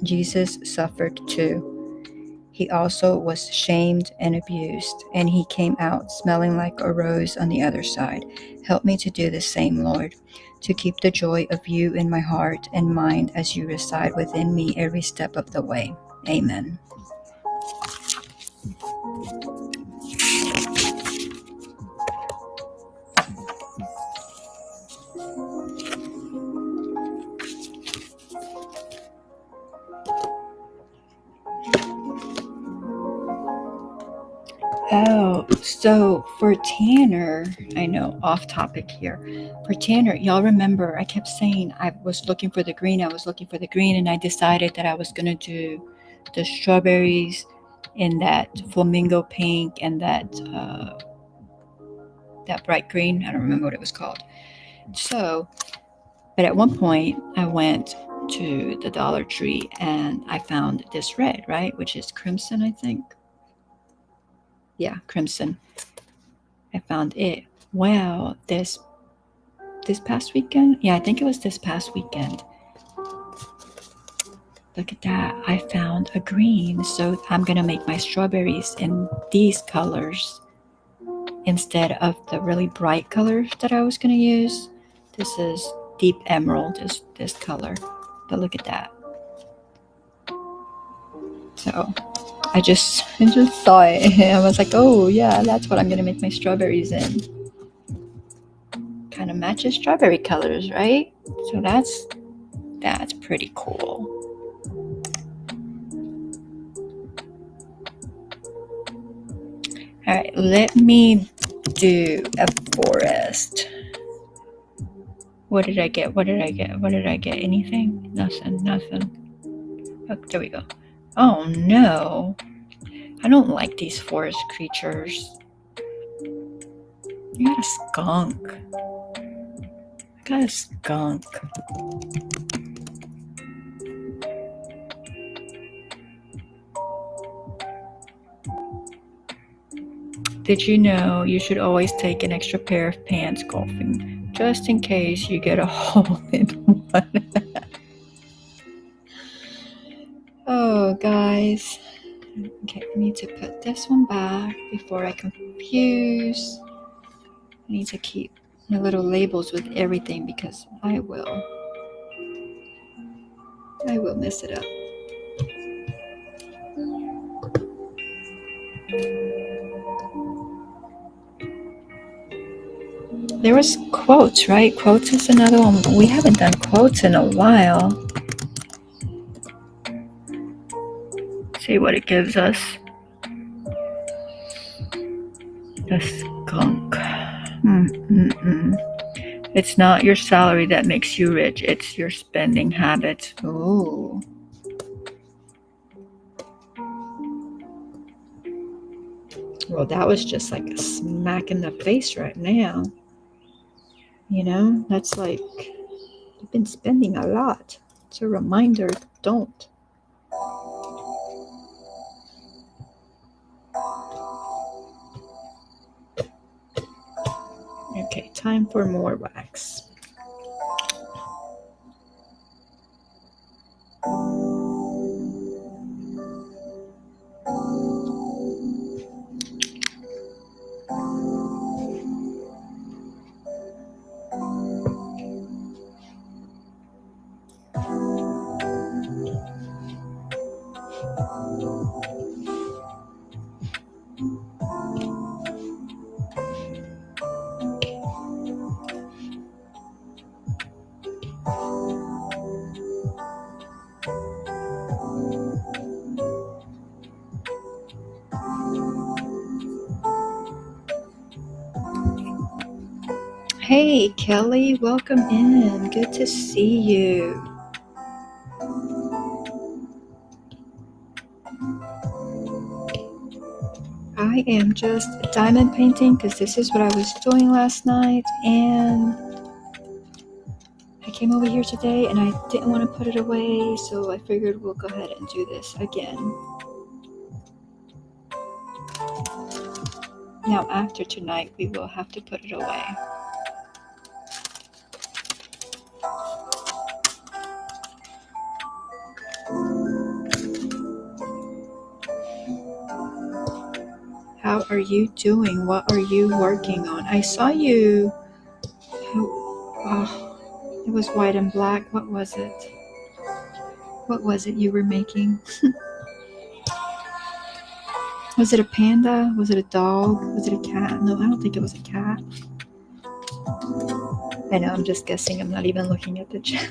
Jesus suffered too. He also was shamed and abused, and he came out smelling like a rose on the other side. Help me to do the same, Lord, to keep the joy of you in my heart and mind as you reside within me every step of the way. Amen. Oh, So for Tanner, I know off topic here. For Tanner, y'all remember I kept saying I was looking for the green, and I decided that I was gonna do the strawberries in that flamingo pink and that bright green. I don't remember what it was called. So, but at one point I went to the Dollar Tree and I found this red, right, which is crimson, I think. Yeah, crimson. I found it. Well, this past weekend? Yeah, I think it was this past weekend. Look at that. I found a green. So I'm going to make my strawberries in these colors instead of the really bright colors that I was going to use. This is deep emerald, is this color. But look at that. So I just saw it. I was like, oh yeah, that's what I'm going to make my strawberries in. Kind of matches strawberry colors, right? So that's pretty cool. All right, let me do a forest. What did I get? Anything? Nothing. Oh, there we go. Oh no. I don't like these forest creatures. You got a skunk. Did you know you should always take an extra pair of pants golfing, just in case you get a hole in one? Oh, guys. Okay, I need to put this one back before I confuse. I need to keep my little labels with everything because I will mess it up. There was quotes, right? Quotes is another one. We haven't done quotes in a while. See what it gives us. The skunk. It's not your salary that makes you rich. It's your spending habits. Ooh. Well, that was just like a smack in the face right now. You know, that's like, you've been spending a lot. It's a reminder, don't. Okay, time for more wax. Hey, Kelly, welcome in. Good to see you. I am just diamond painting because this is what I was doing last night, and I came over here today and I didn't want to put it away, so I figured we'll go ahead and do this again. Now after tonight, we will have to put it away. How are you doing? What are you working on? I saw you. Oh, it was white and black. What was it? What was it you were making? Was it a panda? Was it a dog? Was it a cat? No, I don't think it was a cat. I know, I'm just guessing. I'm not even looking at the chat.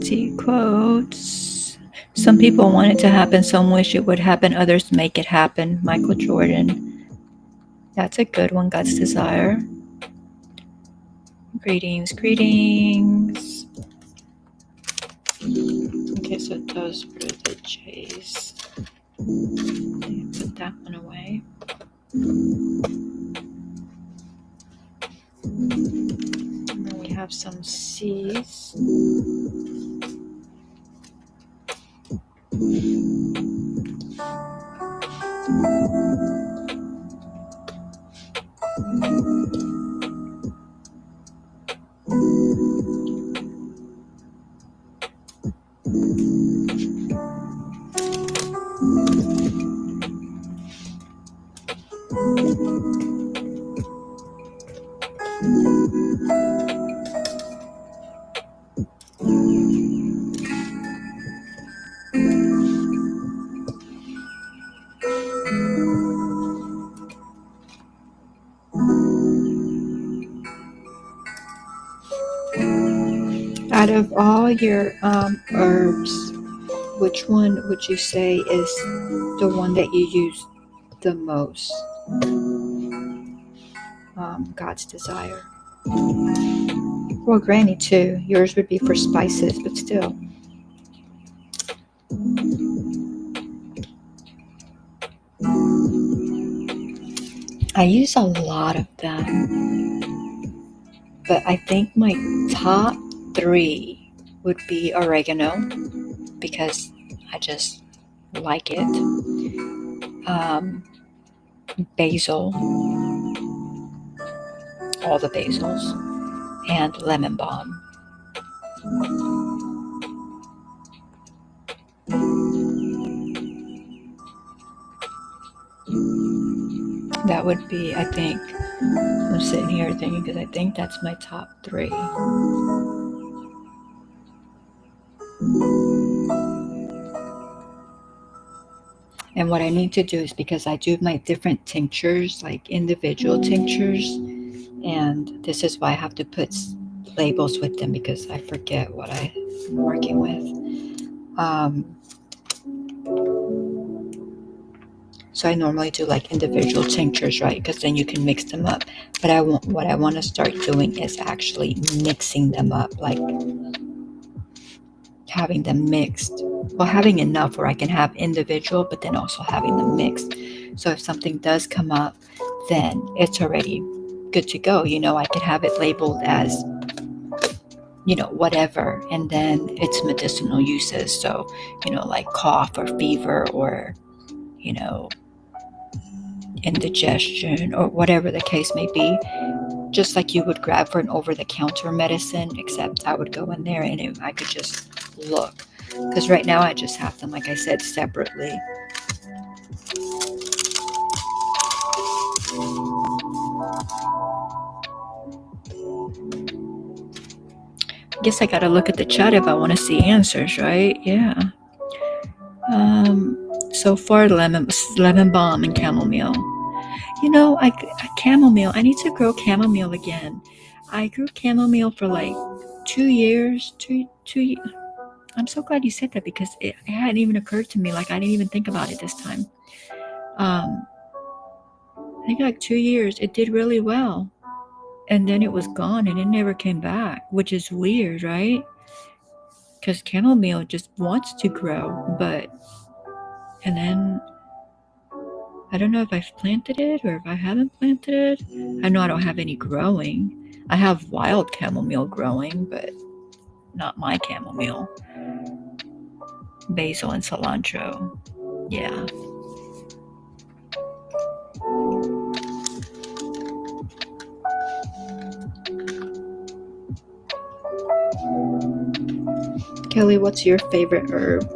See quotes. Some people want it to happen, some wish it would happen, others make it happen. Michael Jordan. That's a good one. God's desire. Greetings, greetings. Okay, so those were the J's. Put that one away. And then we have some C's. Out of all your herbs, which one would you say is the one that you use the most? God's desire. Well, Granny too. Yours would be for spices, but still. I use a lot of them, but I think my top 3 would be oregano, because I just like it. Basil, all the basils, and lemon balm. That would be, I think, I'm sitting here thinking, because I think that's my top 3. And what I need to do is, because I do my different tinctures, like individual tinctures, and this is why I have to put labels with them, because I forget what I'm working with. So I normally do like individual tinctures, right? Because then you can mix them up. But what I want to start doing is actually mixing them up, like having them mixed. Well, having enough where I can have individual, but then also having them mixed. So if something does come up, then it's already good to go. I could have it labeled as, whatever, and then it's medicinal uses. So, like cough or fever or, indigestion or whatever the case may be, just like you would grab for an over-the-counter medicine, except I would go in there and I could just look, because right now I just have them, like I said, separately. I guess I gotta look at the chat if I want to see answers, right? Yeah. So far, lemon balm and chamomile. Chamomile, I need to grow chamomile again. I grew chamomile for like 2 years. I'm so glad you said that, because it hadn't even occurred to me. Like, I didn't even think about it this time. I think like 2 years, it did really well. And then it was gone and it never came back, which is weird, right? Because chamomile just wants to grow, and then I don't know if I've planted it or if I haven't planted it. I know I don't have any growing. I have wild chamomile growing, but not my chamomile. Basil and cilantro. Yeah. Kelly, what's your favorite herb?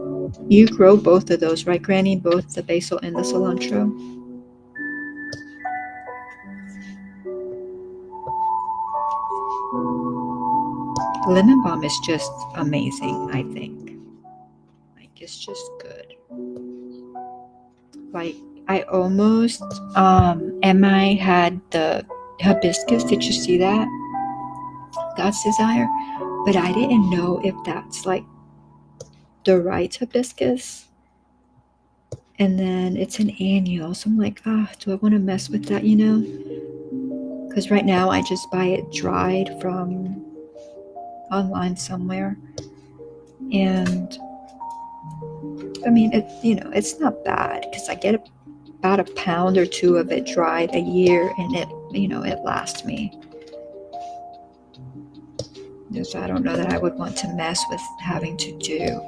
You grow both of those, right, Granny? Both the basil and the cilantro? Lemon balm is just amazing, I think. Like, it's just good. Like, I almost, Emma had the hibiscus. Did you see that? God's desire. But I didn't know if that's like the right hibiscus, and then it's an annual. So I'm like, do I want to mess with that, Because right now I just buy it dried from online somewhere. And I mean, it's not bad because I get about a pound or two of it dried a year, and it lasts me. So I don't know that I would want to mess with having to do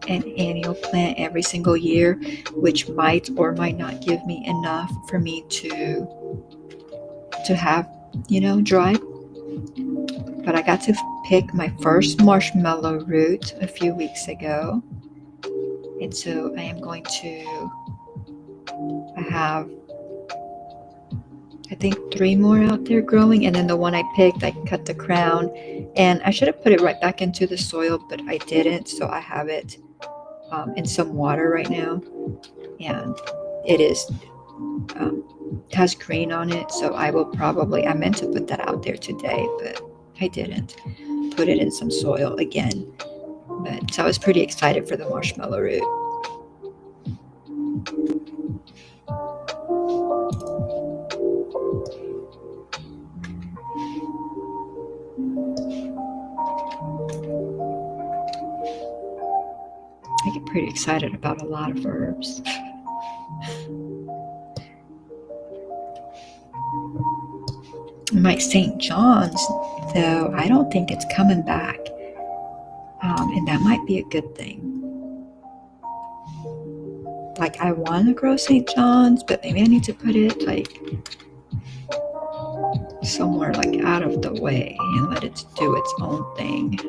an annual plant every single year, which might or might not give me enough for me to have, dried. But I got to pick my first marshmallow root a few weeks ago. And so I am going to have, I think, 3 more out there growing. And then the one I picked, I cut the crown. And I should have put it right back into the soil, but I didn't. So I have it in some water right now. And it is has green on it. So I meant to put that out there today, but I didn't. Put it in some soil again. So I was pretty excited for the marshmallow root. I get pretty excited about a lot of herbs. My St. John's, though, I don't think it's coming back. And that might be a good thing. Like, I want to grow St. John's, but maybe I need to put it somewhere out of the way and let it do its own thing.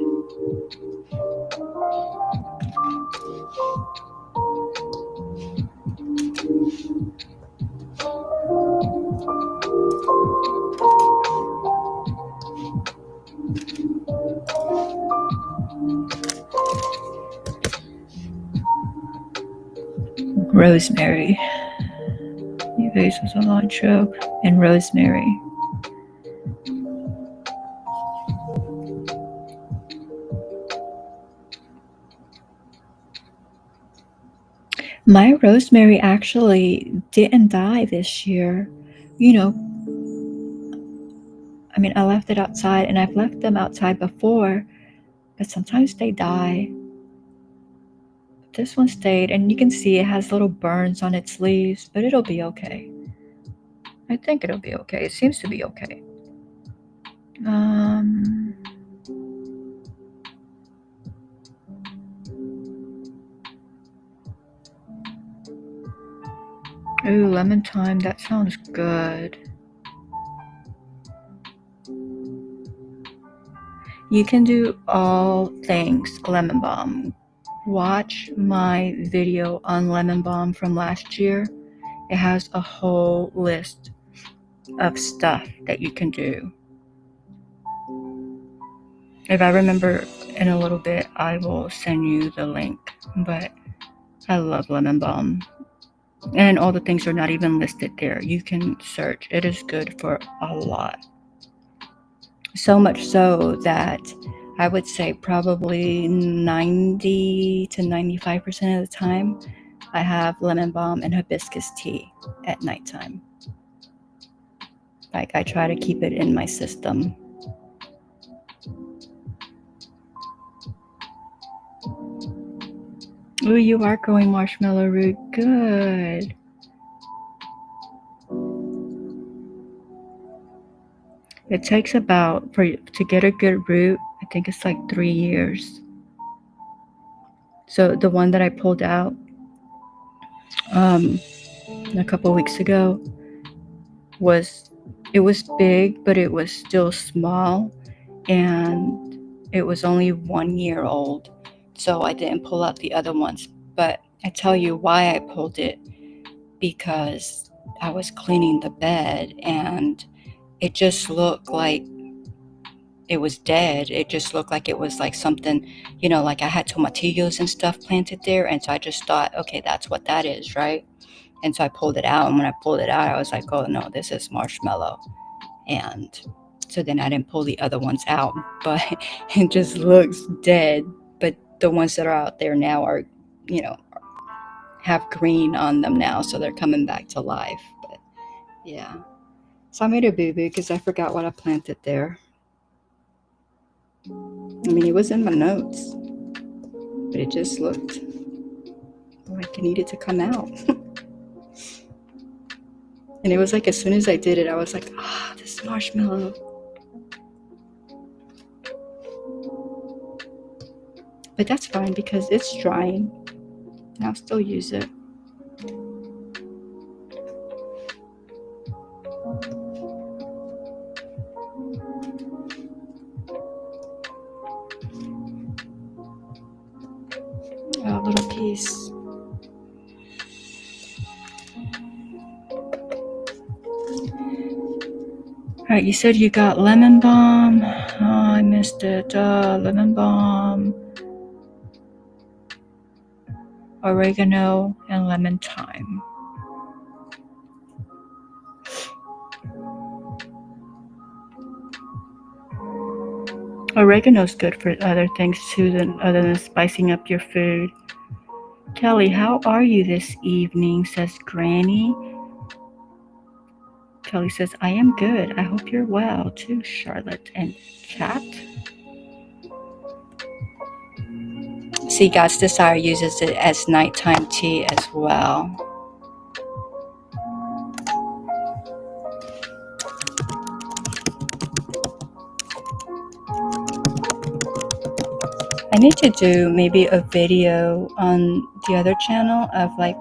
Rosemary. Eubaeus cilantro and rosemary. My rosemary actually didn't die this year. I mean, I left it outside, and I've left them outside before, but sometimes they die. This one stayed, and you can see it has little burns on its leaves, but it'll be okay. I think it'll be okay. It seems to be okay. Ooh, lemon thyme, that sounds good. You can do all things lemon balm. Watch my video on lemon balm from last year. It has a whole list of stuff that you can do. If I remember in a little bit, I will send you the link. But I love lemon balm. And all the things are not even listed there. You can search. It is good for a lot. So much so that I would say probably 90 to 95% of the time, I have lemon balm and hibiscus tea at nighttime. I try to keep it in my system. Ooh, you are growing marshmallow root. Good. It takes to get a good root, I think it's 3 years. So the one that I pulled out a couple weeks ago was big, but it was still small, and it was only 1 year old. So I didn't pull out the other ones. But I tell you why I pulled it, because I was cleaning the bed and it just looked like it was dead. It just looked like it was something, I had tomatillos and stuff planted there. And so I just thought, okay, that's what that is, right? And so I pulled it out. And when I pulled it out, I was like, oh no, this is marshmallow. And so then I didn't pull the other ones out, but it just looks dead. But the ones that are out there now are, have green on them now, so they're coming back to life. But yeah, so I made a boo-boo because I forgot what I planted there. I mean, it was in my notes, but it just looked like it needed to come out. And it was like, as soon as I did it, I was like, this marshmallow. But that's fine because it's drying. And I'll still use it. A little piece. All right, you said you got lemon balm. Oh, I missed it. Lemon balm, oregano, and lemon thyme. Oregano's good for other things too, other than spicing up your food. Kelly, how are you this evening? Says Granny. Kelly says, I am good. I hope you're well too, Charlotte and Kat. See, God's Desire uses it as nighttime tea as well. I need to do maybe a video on the other channel of like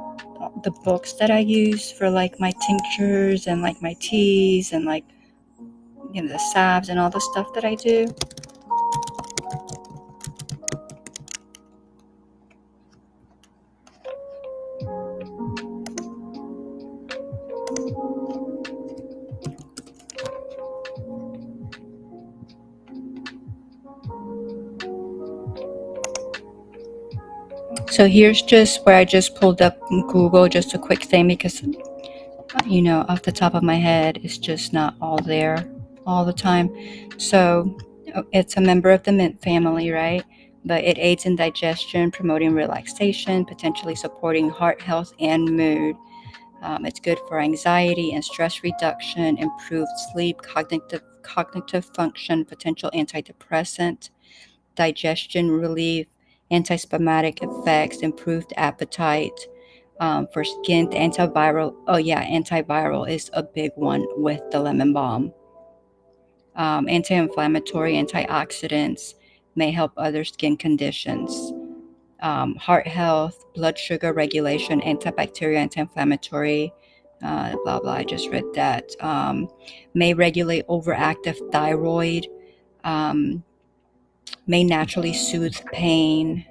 the books that I use for like my tinctures and like my teas and like, the salves and all the stuff that I do. So here's just where I just pulled up Google, just a quick thing, because off the top of my head, it's just not all there all the time. So it's a member of the mint family, right? But it aids in digestion, promoting relaxation, potentially supporting heart health and mood. It's good for anxiety and stress reduction, improved sleep, cognitive function, potential antidepressant, digestion relief, antispasmodic effects, improved appetite. For skin, antiviral. Oh yeah, antiviral is a big one with the lemon balm. Anti-inflammatory, antioxidants, may help other skin conditions. Heart health, blood sugar regulation, antibacterial, anti-inflammatory, blah blah. I just read that. May regulate overactive thyroid. May naturally soothe pain.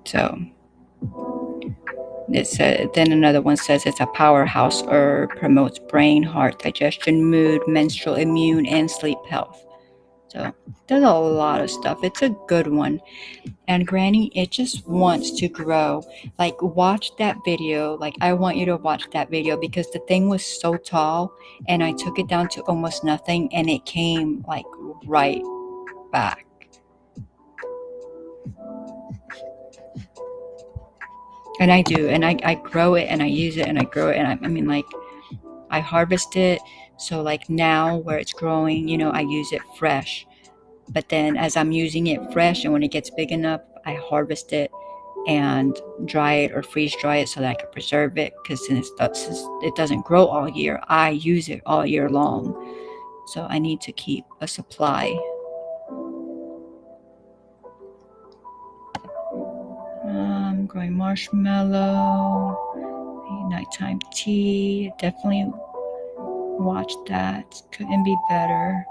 So then another one says it's a powerhouse herb, promotes brain, heart, digestion, mood, menstrual, immune, and sleep health. So there's a lot of stuff. It's a good one. And Granny, it just wants to grow. Like, watch that video. Like, I want you to watch that video because the thing was so tall and I took it down to almost nothing and it came like right back. And I do, and I grow it and I use it and I grow it and I harvest it. So like now where it's growing, I use it fresh. But then as I'm using it fresh and when it gets big enough, I harvest it and dry it or freeze dry it so that I can preserve it, because since it doesn't grow all year, I use it all year long. So I need to keep a supply. I'm growing marshmallow, nighttime tea. Definitely watch that. Couldn't be better.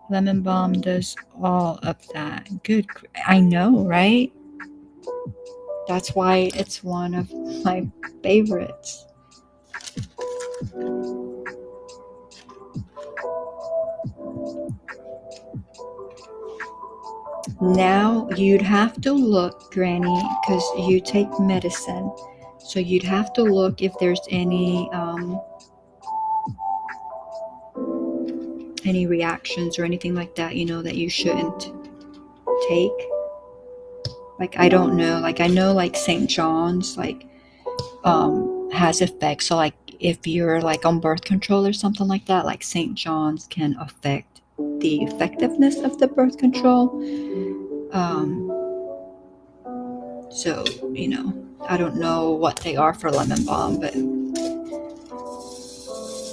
Lemon balm does all of that. Good. I know, right? That's why it's one of my favorites. Now you'd have to look, Granny, because you take medicine. So you'd have to look if there's any reactions or anything like that, that you shouldn't take. Like, I don't know. Like, I know, like, St. John's, like, has effects. So, like, if you're, like, on birth control or something like that, like, St. John's can affect the effectiveness of the birth control. So, I don't know what they are for lemon balm, but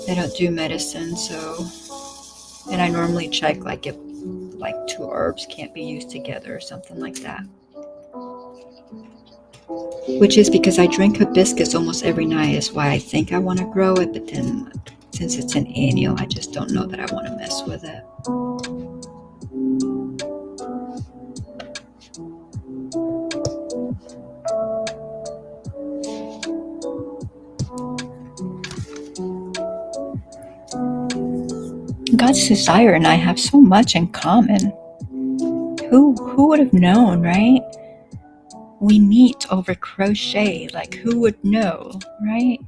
they don't do medicine. So, and I normally check, like, if, like, two herbs can't be used together or something like that. Which is because I drink hibiscus almost every night, is why I think I want to grow it, but then since it's an annual, I just don't know that I want to mess with it. God's Desire and I have so much in common. Who would have known, right? We meet over crochet. Like, who would know, right?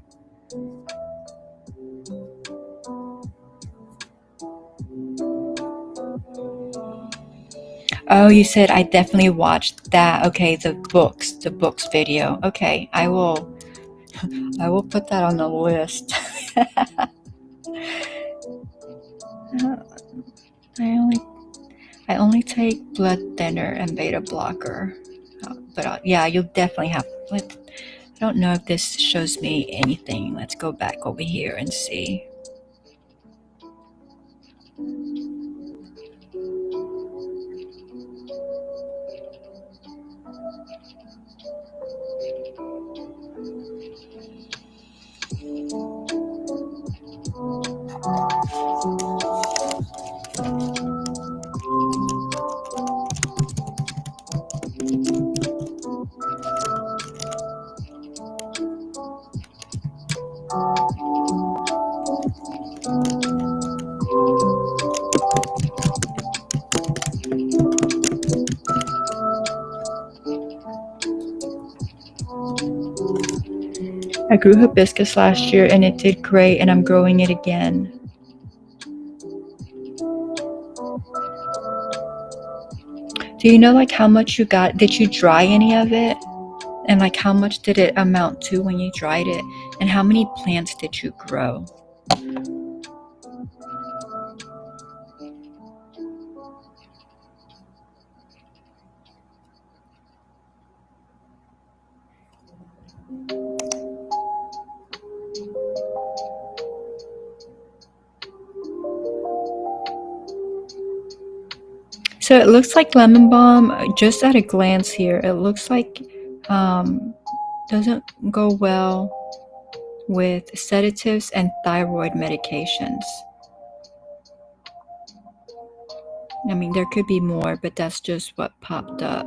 Oh, you said I definitely watched that. Okay, the books video. Okay, I will put that on the list. I only take blood thinner and beta blocker. But yeah, you'll definitely have. I don't know if this shows me anything. Let's go back over here and see. I grew hibiscus last year and it did great, and I'm growing it again. Do you know, like, how much you got? Did you dry any of it? And, like, how much did it amount to when you dried it? And how many plants did you grow? So it looks like lemon balm, just at a glance here, it looks like doesn't go well with sedatives and thyroid medications. I mean, there could be more, but that's just what popped up.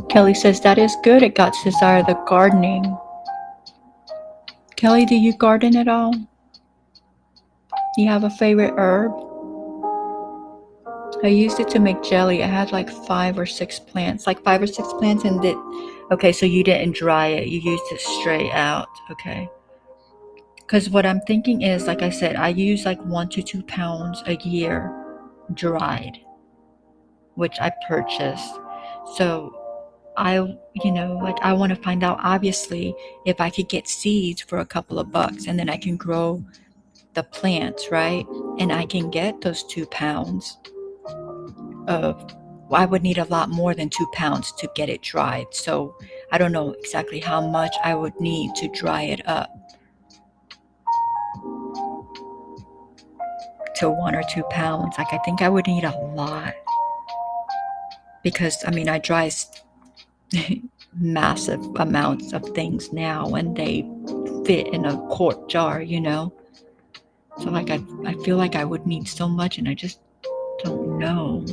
Kelly says that is good at God's Desire, the gardening. Kelly, do you garden at all? Do you have a favorite herb? I used it to make jelly. I had like 5 or 6 plants, and okay, so you didn't dry it. You used it straight out. Okay. Because what I'm thinking is, like I said, I use like 1 to 2 pounds a year dried, which I purchased. So I want to find out, obviously, if I could get seeds for a couple of bucks, and then I can grow the plants, right? And I can get those 2 pounds I would need a lot more than 2 pounds to get it dried. So I don't know exactly how much I would need to dry it up. to 1 or 2 pounds. Like, I think I would need a lot. Because, I mean, I dry massive amounts of things now and they fit in a quart jar, you know? So, like, I feel like I would need so much and I just don't know.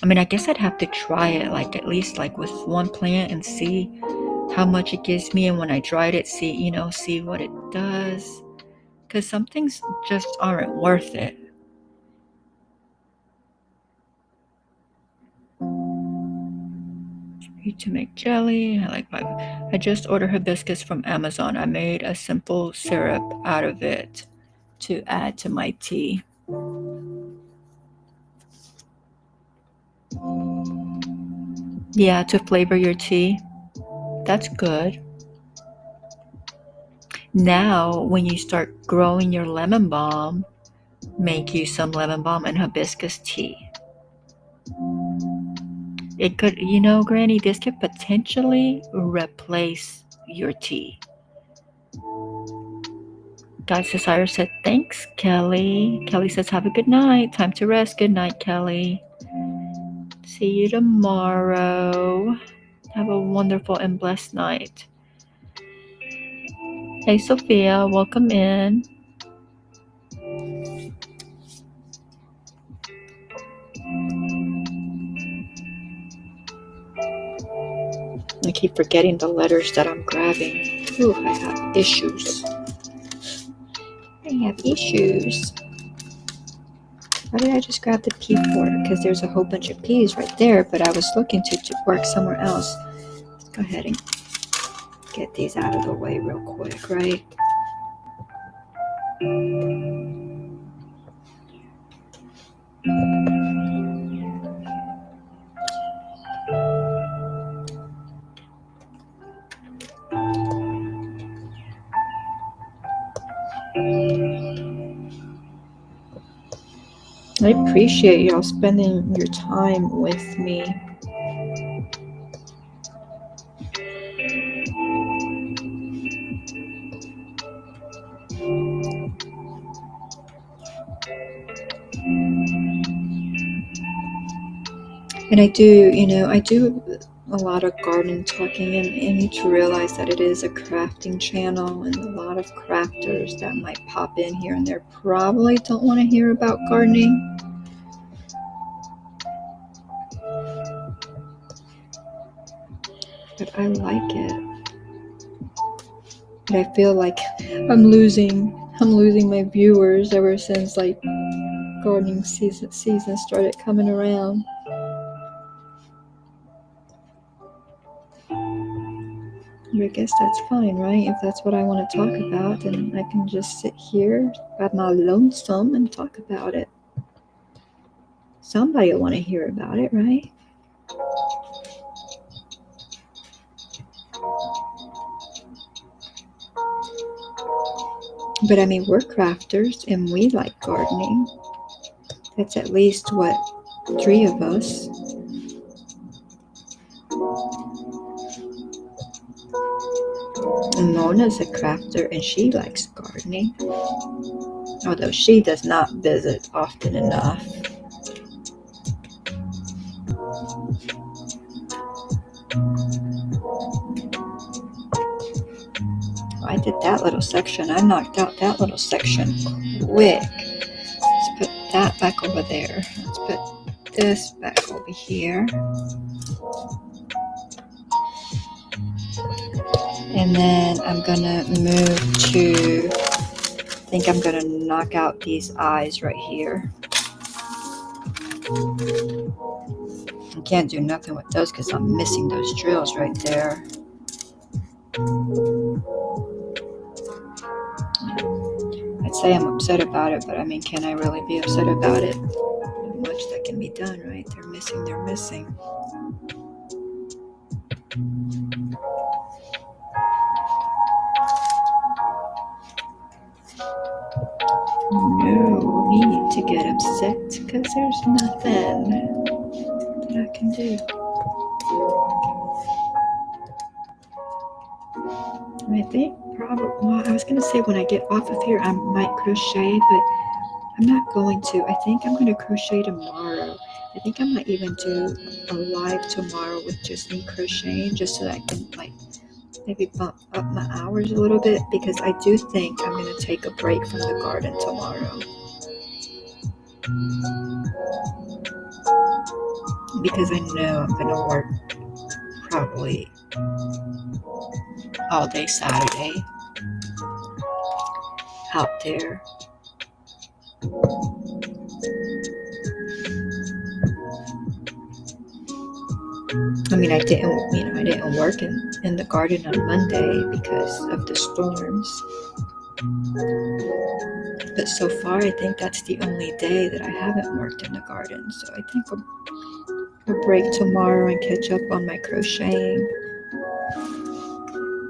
I mean, I guess I'd have to try it, like, at least, like, with one plant and see how much it gives me. And when I dried it, see what it does. Because some things just aren't worth it. To make jelly. I just ordered hibiscus from Amazon. I made a simple syrup out of it to add to my tea. Yeah, to flavor your tea. That's good. Now, when you start growing your lemon balm, make you some lemon balm and hibiscus tea. It could, Granny, this could potentially replace your tea. God's Desire said, thanks, Kelly. Kelly says, have a good night. Time to rest. Good night, Kelly. See you tomorrow. Have a wonderful and blessed night. Hey, Sophia, welcome in. I keep forgetting the letters that I'm grabbing. Ooh, I have issues. Why did I just grab the P for? Because there's a whole bunch of P's right there, but I was looking to work somewhere else. Let's go ahead and get these out of the way real quick, right? I appreciate y'all spending your time with me. And I do a lot of garden talking, and I need to realize that it is a crafting channel, and a lot of crafters that might pop in here and there probably don't want to hear about gardening. But I like it. But I feel like I'm losing my viewers ever since like gardening season started coming around. But I guess that's fine, right? If that's what I want to talk about, then I can just sit here at my lonesome and talk about it. Somebody will want to hear about it, right? But I mean, we're crafters and we like gardening. That's at least, 3 of us. And Mona's a crafter and she likes gardening. Although she does not visit often enough. I did that little section. I knocked out that little section quick. Let's put that back over there. Let's put this back over here. And then I'm gonna move to, I think I'm gonna knock out these eyes right here. I can't do nothing with those because I'm missing those drills right there. I'd say I'm upset about it, but I mean, can I really be upset about it? Not much that can be done, right? They're missing. No need to get upset because there's nothing that I can do. I think probably, well, I was going to say when I get off of here, I might crochet, but I'm not going to. I think I'm going to crochet tomorrow. I think I might even do a live tomorrow with just me crocheting, just so that I can like maybe bump up my hours a little bit, because I do think I'm going to take a break from the garden tomorrow, because I know I'm going to work probably all day Saturday out there. I mean, I didn't work in the garden on Monday because of the storms. But so far, I think that's the only day that I haven't worked in the garden. So I think I'll break tomorrow and catch up on my crocheting.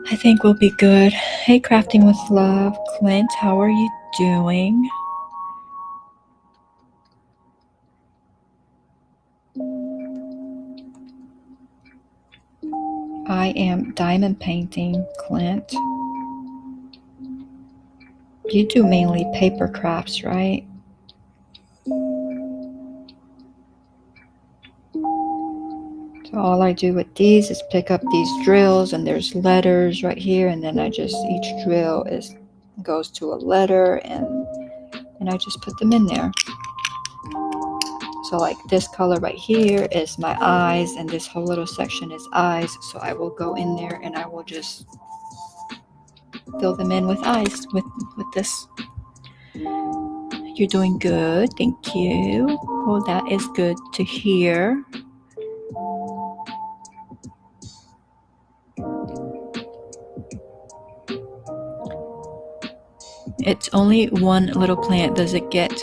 I think we'll be good. Hey, Crafting with Love. Clint, how are you doing? I am diamond painting, Clint. You do mainly paper crafts, right? So all I do with these is pick up these drills, and there's letters right here, and then each drill goes to a letter, and I just put them in there. So like this color right here is my eyes, and this whole little section is eyes. So I will go in there and I will just fill them in with eyes with this. You're doing good. Thank you. Well, that is good to hear. It's only one little plant. Does it get?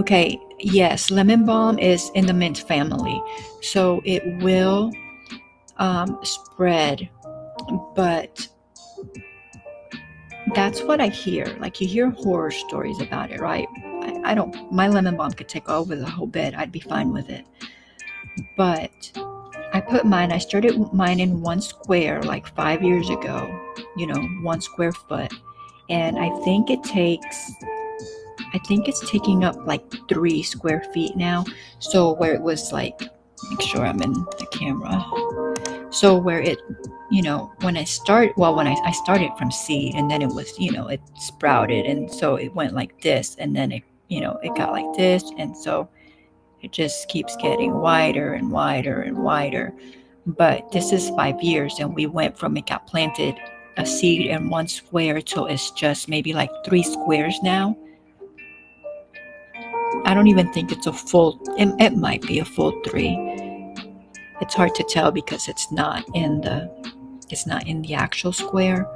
Okay, yes, lemon balm is in the mint family, so it will spread, but that's what I hear. Like, you hear horror stories about it, right? I don't, my lemon balm could take over the whole bed. I'd be fine with it. But I started mine in one square like 5 years ago, 1 square foot. And I think it's taking up like 3 square feet now. So where it was like, make sure I'm in the camera. So where it, when I started from seed, and then it was, it sprouted. And so it went like this, and then it got like this. And so it just keeps getting wider and wider and wider. But this is 5 years, and we went from it got planted a seed in 1 square till it's just maybe like 3 squares now. I don't even think it's a full, it might be a full 3. It's hard to tell because it's not in the actual square,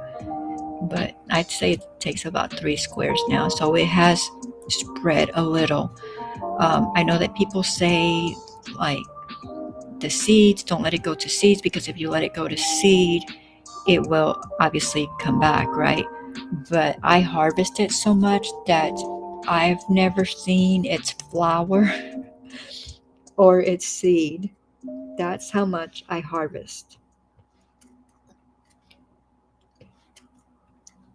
but I'd say it takes about 3 squares now. So it has spread a little. I know that people say like the seeds, don't let it go to seeds, because if you let it go to seed, it will obviously come back, right? But I harvest it so much that I've never seen its flower or its seed. That's how much I harvest.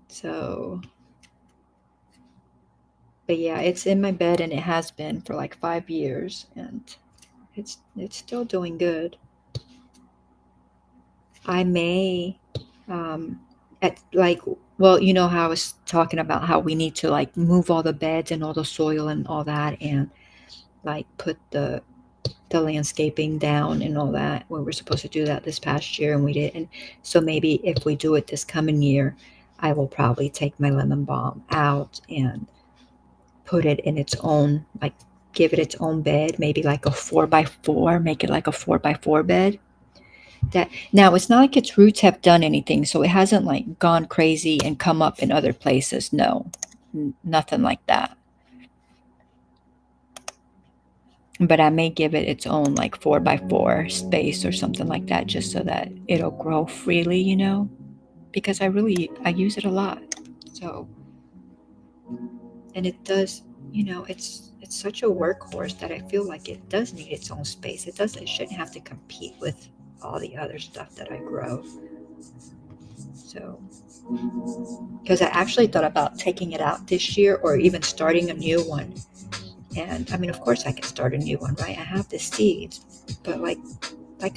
So, but yeah, it's in my bed, and it has been for like 5 years, and it's still doing good. I may how I was talking about how we need to like move all the beds and all the soil and all that, and like put the landscaping down and all that. We were supposed to do that this past year, and we didn't. So maybe if we do it this coming year, I will probably take my lemon balm out and put it in its own, like give it its own bed, maybe like a 4x4, make it like a 4x4 bed. That now, it's not like its roots have done anything, so it hasn't like gone crazy and come up in other places. No, nothing like that. But I may give it its own like 4x4 space or something like that, just so that it'll grow freely, because I use it a lot. So, and it does, it's such a workhorse that I feel like it does need its own space. It shouldn't have to compete with all the other stuff that I grow. So because I actually thought about taking it out this year or even starting a new one. And I mean, of course I can start a new one, right? I have the seeds, but like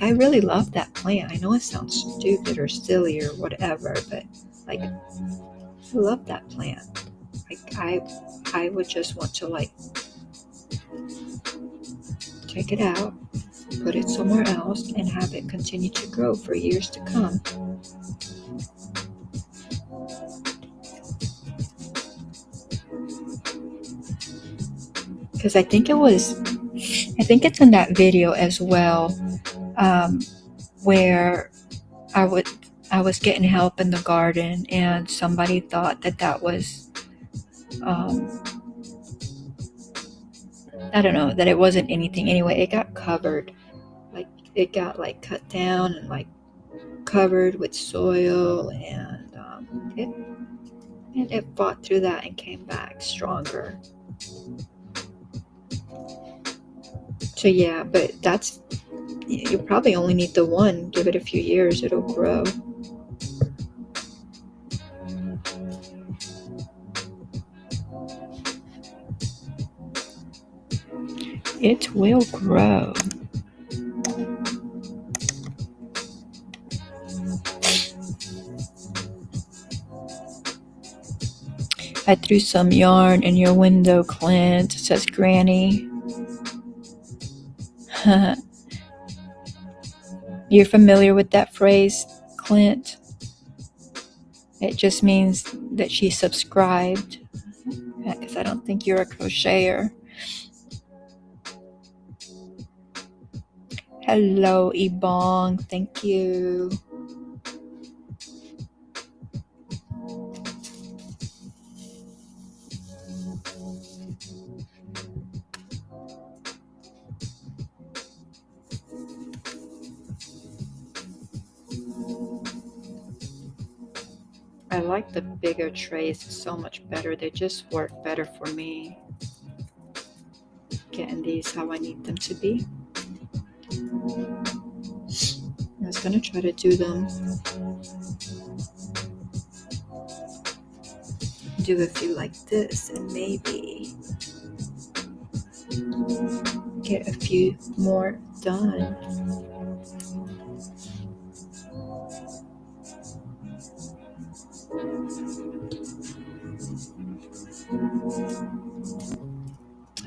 I really love that plant. I know it sounds stupid or silly or whatever, but like I love that plant. Like I would just want to like take it out, put it somewhere else, and have it continue to grow for years to come. Because I think it's in that video as well, where I was getting help in the garden, and somebody thought that was, I don't know, that it wasn't anything. Anyway, it got covered, like it got like cut down and like covered with soil, and it fought through that and came back stronger. So yeah, but you probably only need the one. Give it a few years, it'll grow. It will grow. I threw some yarn in your window, Clint, says Granny. You're familiar with that phrase, Clint? It just means that she subscribed, because I don't think you're a crocheter. Hello, Ebong. Thank you. I like the bigger trays so much better. They just work better for me. Getting these how I need them to be. I was going to try to do a few like this and maybe get a few more done.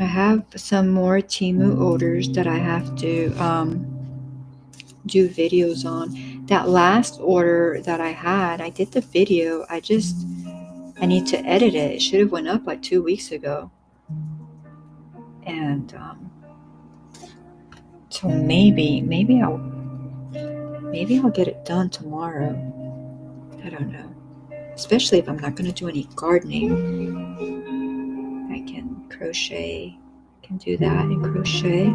I have some more Temu orders that I have to do videos on. That last order that I had, I did the video. I need to edit it. It should have went up like 2 weeks ago. And so maybe I'll get it done tomorrow. I don't know. Especially if I'm not going to do any gardening. I can crochet. I can do that and crochet.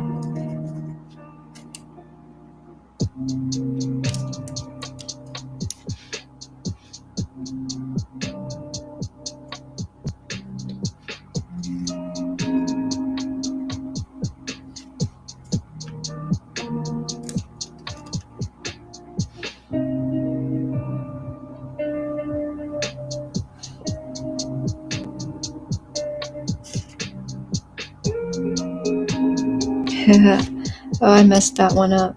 Oh, I messed that one up.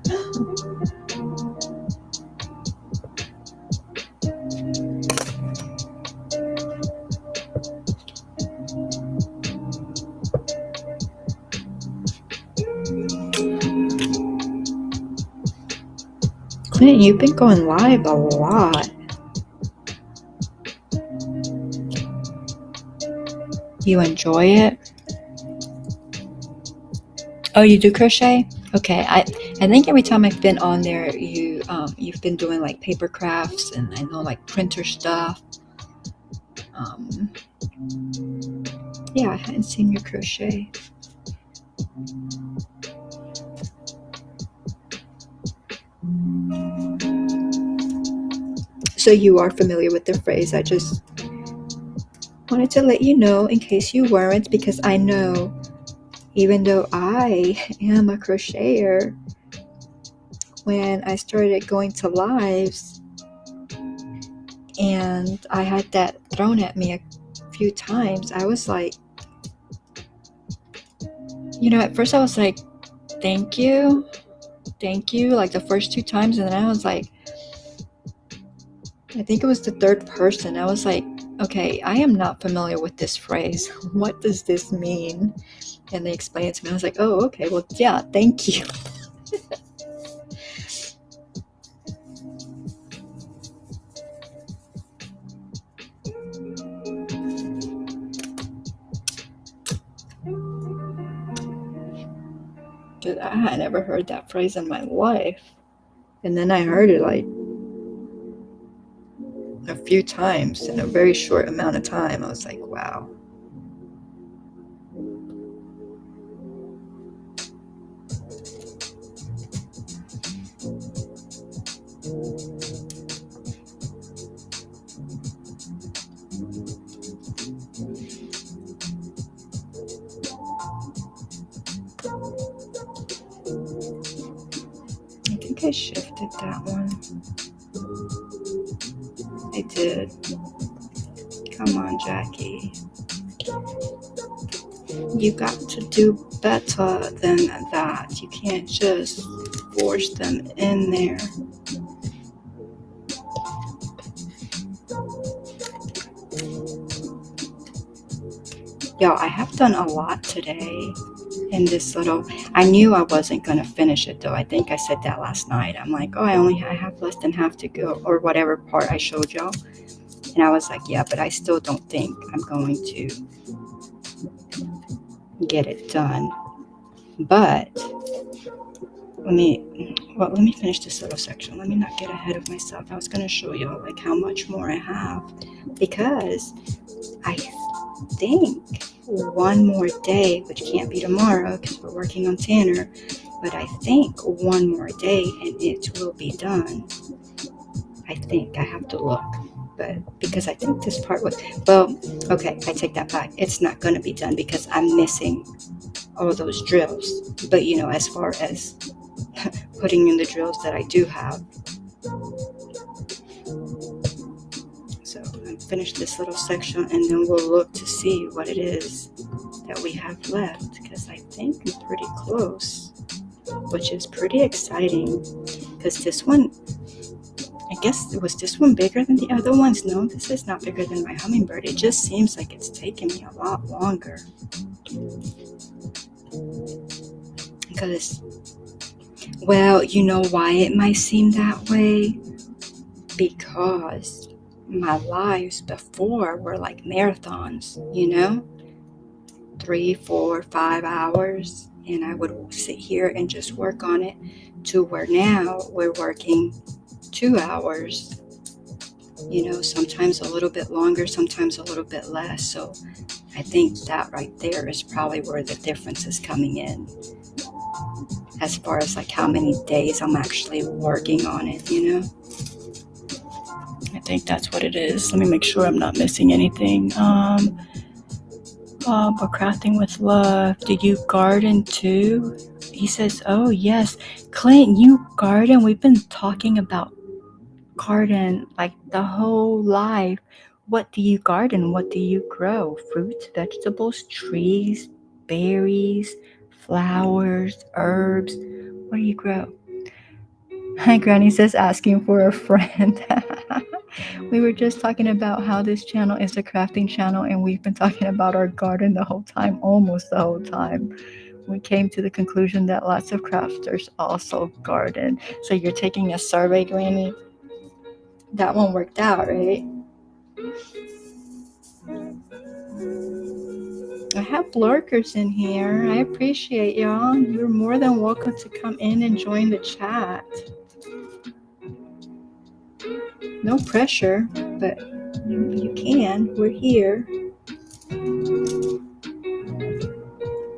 Clint, you've been going live a lot. You enjoy it? Oh, you do crochet? Okay, I think every time I've been on there, you've been doing like paper crafts and I know like printer stuff. Yeah, I hadn't seen your crochet. So you are familiar with the phrase. I just wanted to let you know in case you weren't, because I know even though I am a crocheter, when I started going to lives, and I had that thrown at me a few times. I was like, at first I was like, thank you, like the first 2 times, and then I was like, I think it was the third person. I was like, okay, I am not familiar with this phrase. What does this mean? And they explained it to me. I was like, oh, okay, well, yeah, thank you. Because I had never heard that phrase in my life. And then I heard it like a few times in a very short amount of time. I was like, wow. I think I shifted that one. I did. Come on, Jackie. You got to do better than that. You can't just force them in there. Yo, I have done a lot today in this little, I knew I wasn't going to finish it though. I think I said that last night. I'm like, oh, I have less than half to go, or whatever part I showed y'all. And I was like, yeah, but I still don't think I'm going to get it done. But let me finish this little section. Let me not get ahead of myself. I was going to show y'all like how much more I have, because I think one more day, which can't be tomorrow because we're working on Tanner, but I think one more day and it will be done. I think I have to look, but because I think this part was, well, okay, I take that back. It's not going to be done because I'm missing all those drills. But as far as putting in the drills that I do have. So I'll finish this little section and then we'll look to see what it is that we have left, because I think I'm pretty close, which is pretty exciting, because this one, I guess, was this one bigger than the other ones? No, this is not bigger than my hummingbird. It just seems like it's taking me a lot longer. Because, well, you know why it might seem that way? Because my lives before were like marathons, 3, 4, 5 hours, and I would sit here and just work on it, to where now we're working 2 hours, sometimes a little bit longer, sometimes a little bit less. So I think that right there is probably where the difference is coming in, as far as like how many days I'm actually working on it, I think that's what it is. Let me make sure I'm not missing anything. But crafting with love. Do you garden too? He says, oh yes. Clint, you garden? We've been talking about garden like the whole life. What do you garden? What do you grow? Fruits, vegetables, trees, berries, flowers, herbs? What do you grow? Hi, Granny says, asking for a friend. We were just talking about how this channel is a crafting channel, and we've been talking about our garden the whole time, almost the whole time. We came to the conclusion that lots of crafters also garden. So you're taking a survey, Granny? That one worked out, right? I have lurkers in here. I appreciate y'all. You're more than welcome to come in and join the chat. No pressure, but you can. We're here.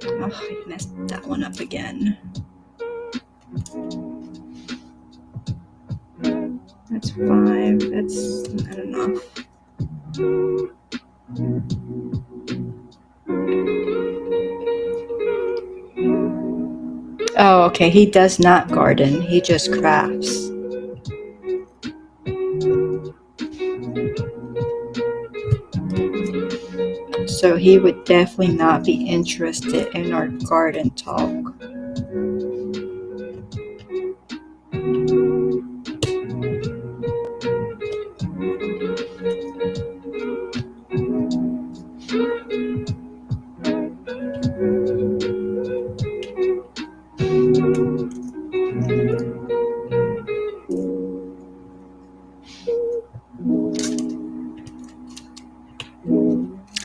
Oh, I messed that one up again. That's 5. That's not enough. Oh, okay. He does not garden. He just crafts. So he would definitely not be interested in our garden talk.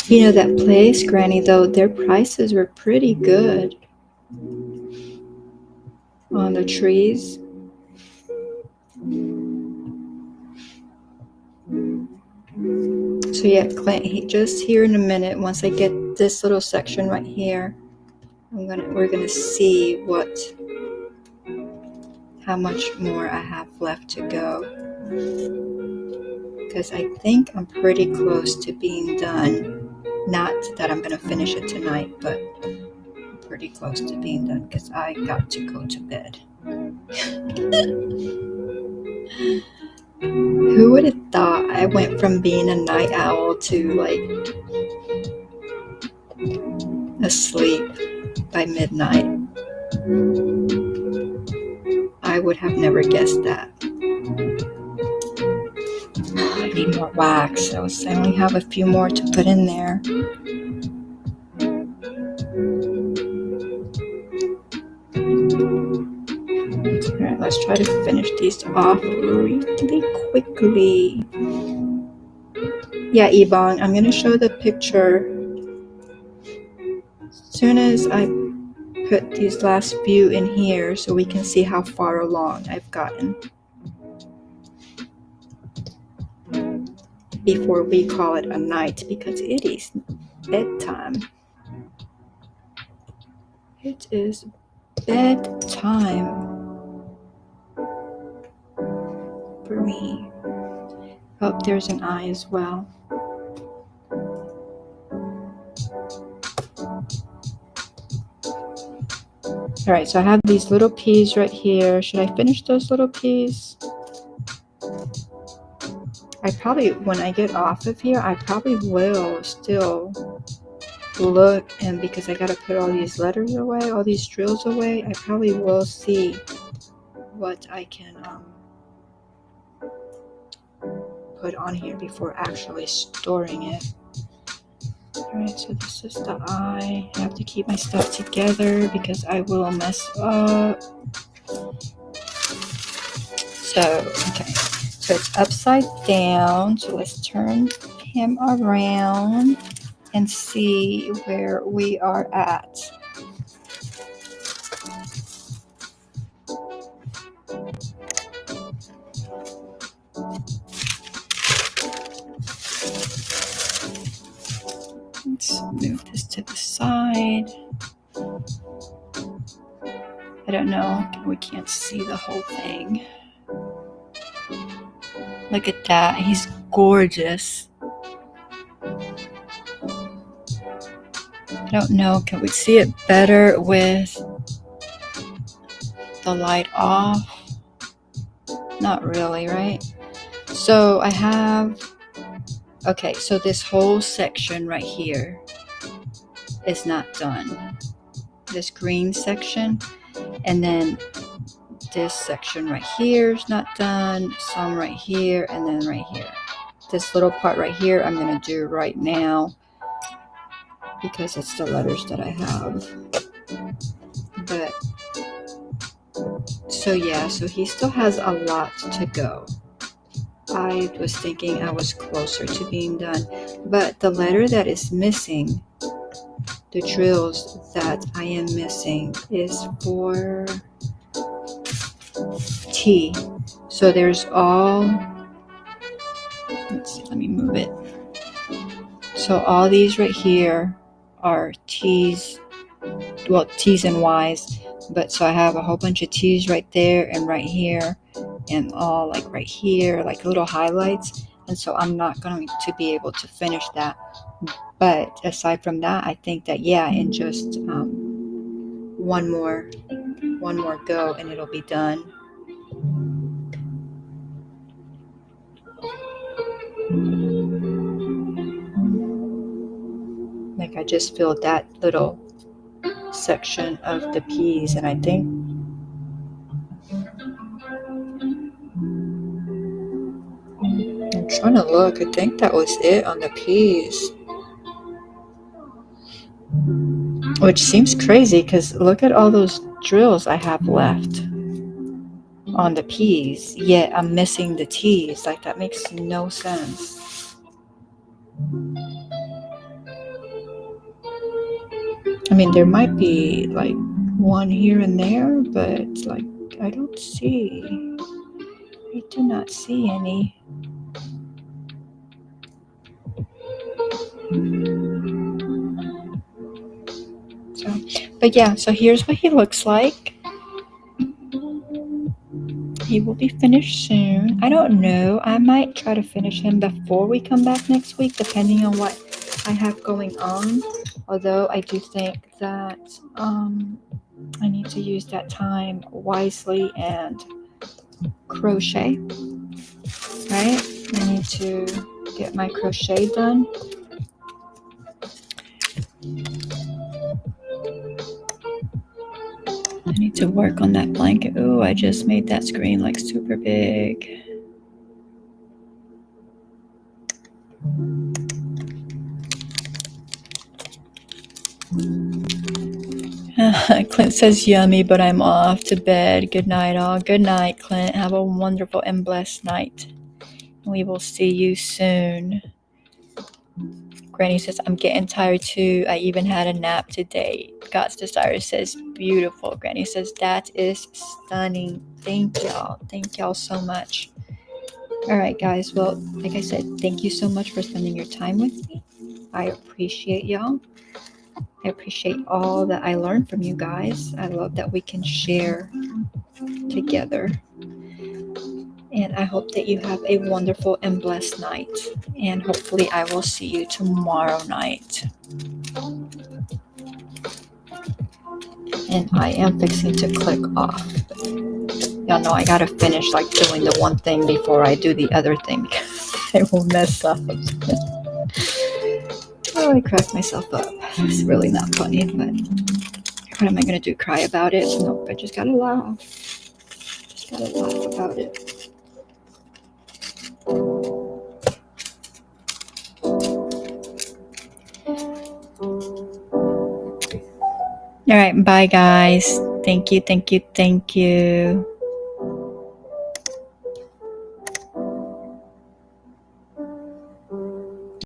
You know, that place, Granny, though, their prices were pretty good on the trees. So yeah, Clint, just here in a minute, once I get this little section right here, we're gonna see how much more I have left to go. Because I think I'm pretty close to being done. Not that I'm gonna finish it tonight, but I'm pretty close to being done because I got to go to bed. Who would have thought I went from being a night owl to like asleep by midnight? I would have never guessed that. I need more wax. I only have a few more to put in there. Alright, let's try to finish these off really quickly. Yeah, Ebon, I'm going to show the picture as soon as I put these last few in here so we can see how far along I've gotten before we call it a night, because it is bedtime. It is bedtime for me. Oh, there's an eye as well. Alright, so I have these little peas right here. Should I finish those little peas? I probably, when I get off of here, I probably will still look, and because I gotta put all these letters away, all these drills away, I probably will see what I can put on here before actually storing it. Alright, so this is the eye. I have to keep my stuff together because I will mess up. So, okay. So it's upside down. So let's turn him around and see where we are at. Let's move this to the side. I don't know. We can't see the whole thing. Look at that. He's gorgeous. I don't know. Can we see it better with the light off? Not really, right? So I have... Okay, so this whole section right here is not done. This green section. And then this section right here is not done. Some right here and then right here. This little part right here I'm going to do right now because it's the letters that I have. But so yeah, so he still has a lot to go. I was thinking I was closer to being done, but the letter that is missing, the drills that I am missing, is for T. So there's all, let's see, let me move it. So all these right here are T's, well, T's and Y's, but so I have a whole bunch of T's right there and right here and all like right here, like little highlights. And so I'm not going to be able to finish that. But aside from that, I think that, yeah, in just one more go and it'll be done. I just filled that little section of the peas, and I think I'm trying to look. I think that was it on the peas. Which seems crazy because look at all those drills I have left on the peas, yet I'm missing the T's. Like, that makes no sense. I mean, there might be like one here and there, but like, I don't see. I do not see any. So, but yeah, so here's what he looks like. He will be finished soon. I don't know. I might try to finish him before we come back next week, depending on what I have going on. Although I do think that I need to use that time wisely and crochet. Right? I need to get my crochet done. I need to work on that blanket. Ooh, I just made that screen like super big. Clint says yummy, but I'm off to bed. Good night, all. Good night, Clint. Have a wonderful and blessed night. We will see you soon. Granny says, I'm getting tired too. I even had a nap today. God's Desire says, beautiful. Granny says, that is stunning. Thank y'all. Thank y'all so much. All right, guys. Well, like I said, thank you so much for spending your time with me. I appreciate y'all. I appreciate all that I learned from you guys. I love that we can share together. And I hope that you have a wonderful and blessed night. And hopefully I will see you tomorrow night. And I am fixing to click off. Y'all know I gotta finish like doing the one thing before I do the other thing because I will mess up. Oh, I cracked myself up. It's really not funny, but what am I gonna do? Cry about it? Nope, I just gotta laugh. Just gotta laugh about it. All right, bye guys. Thank you, thank you, thank you.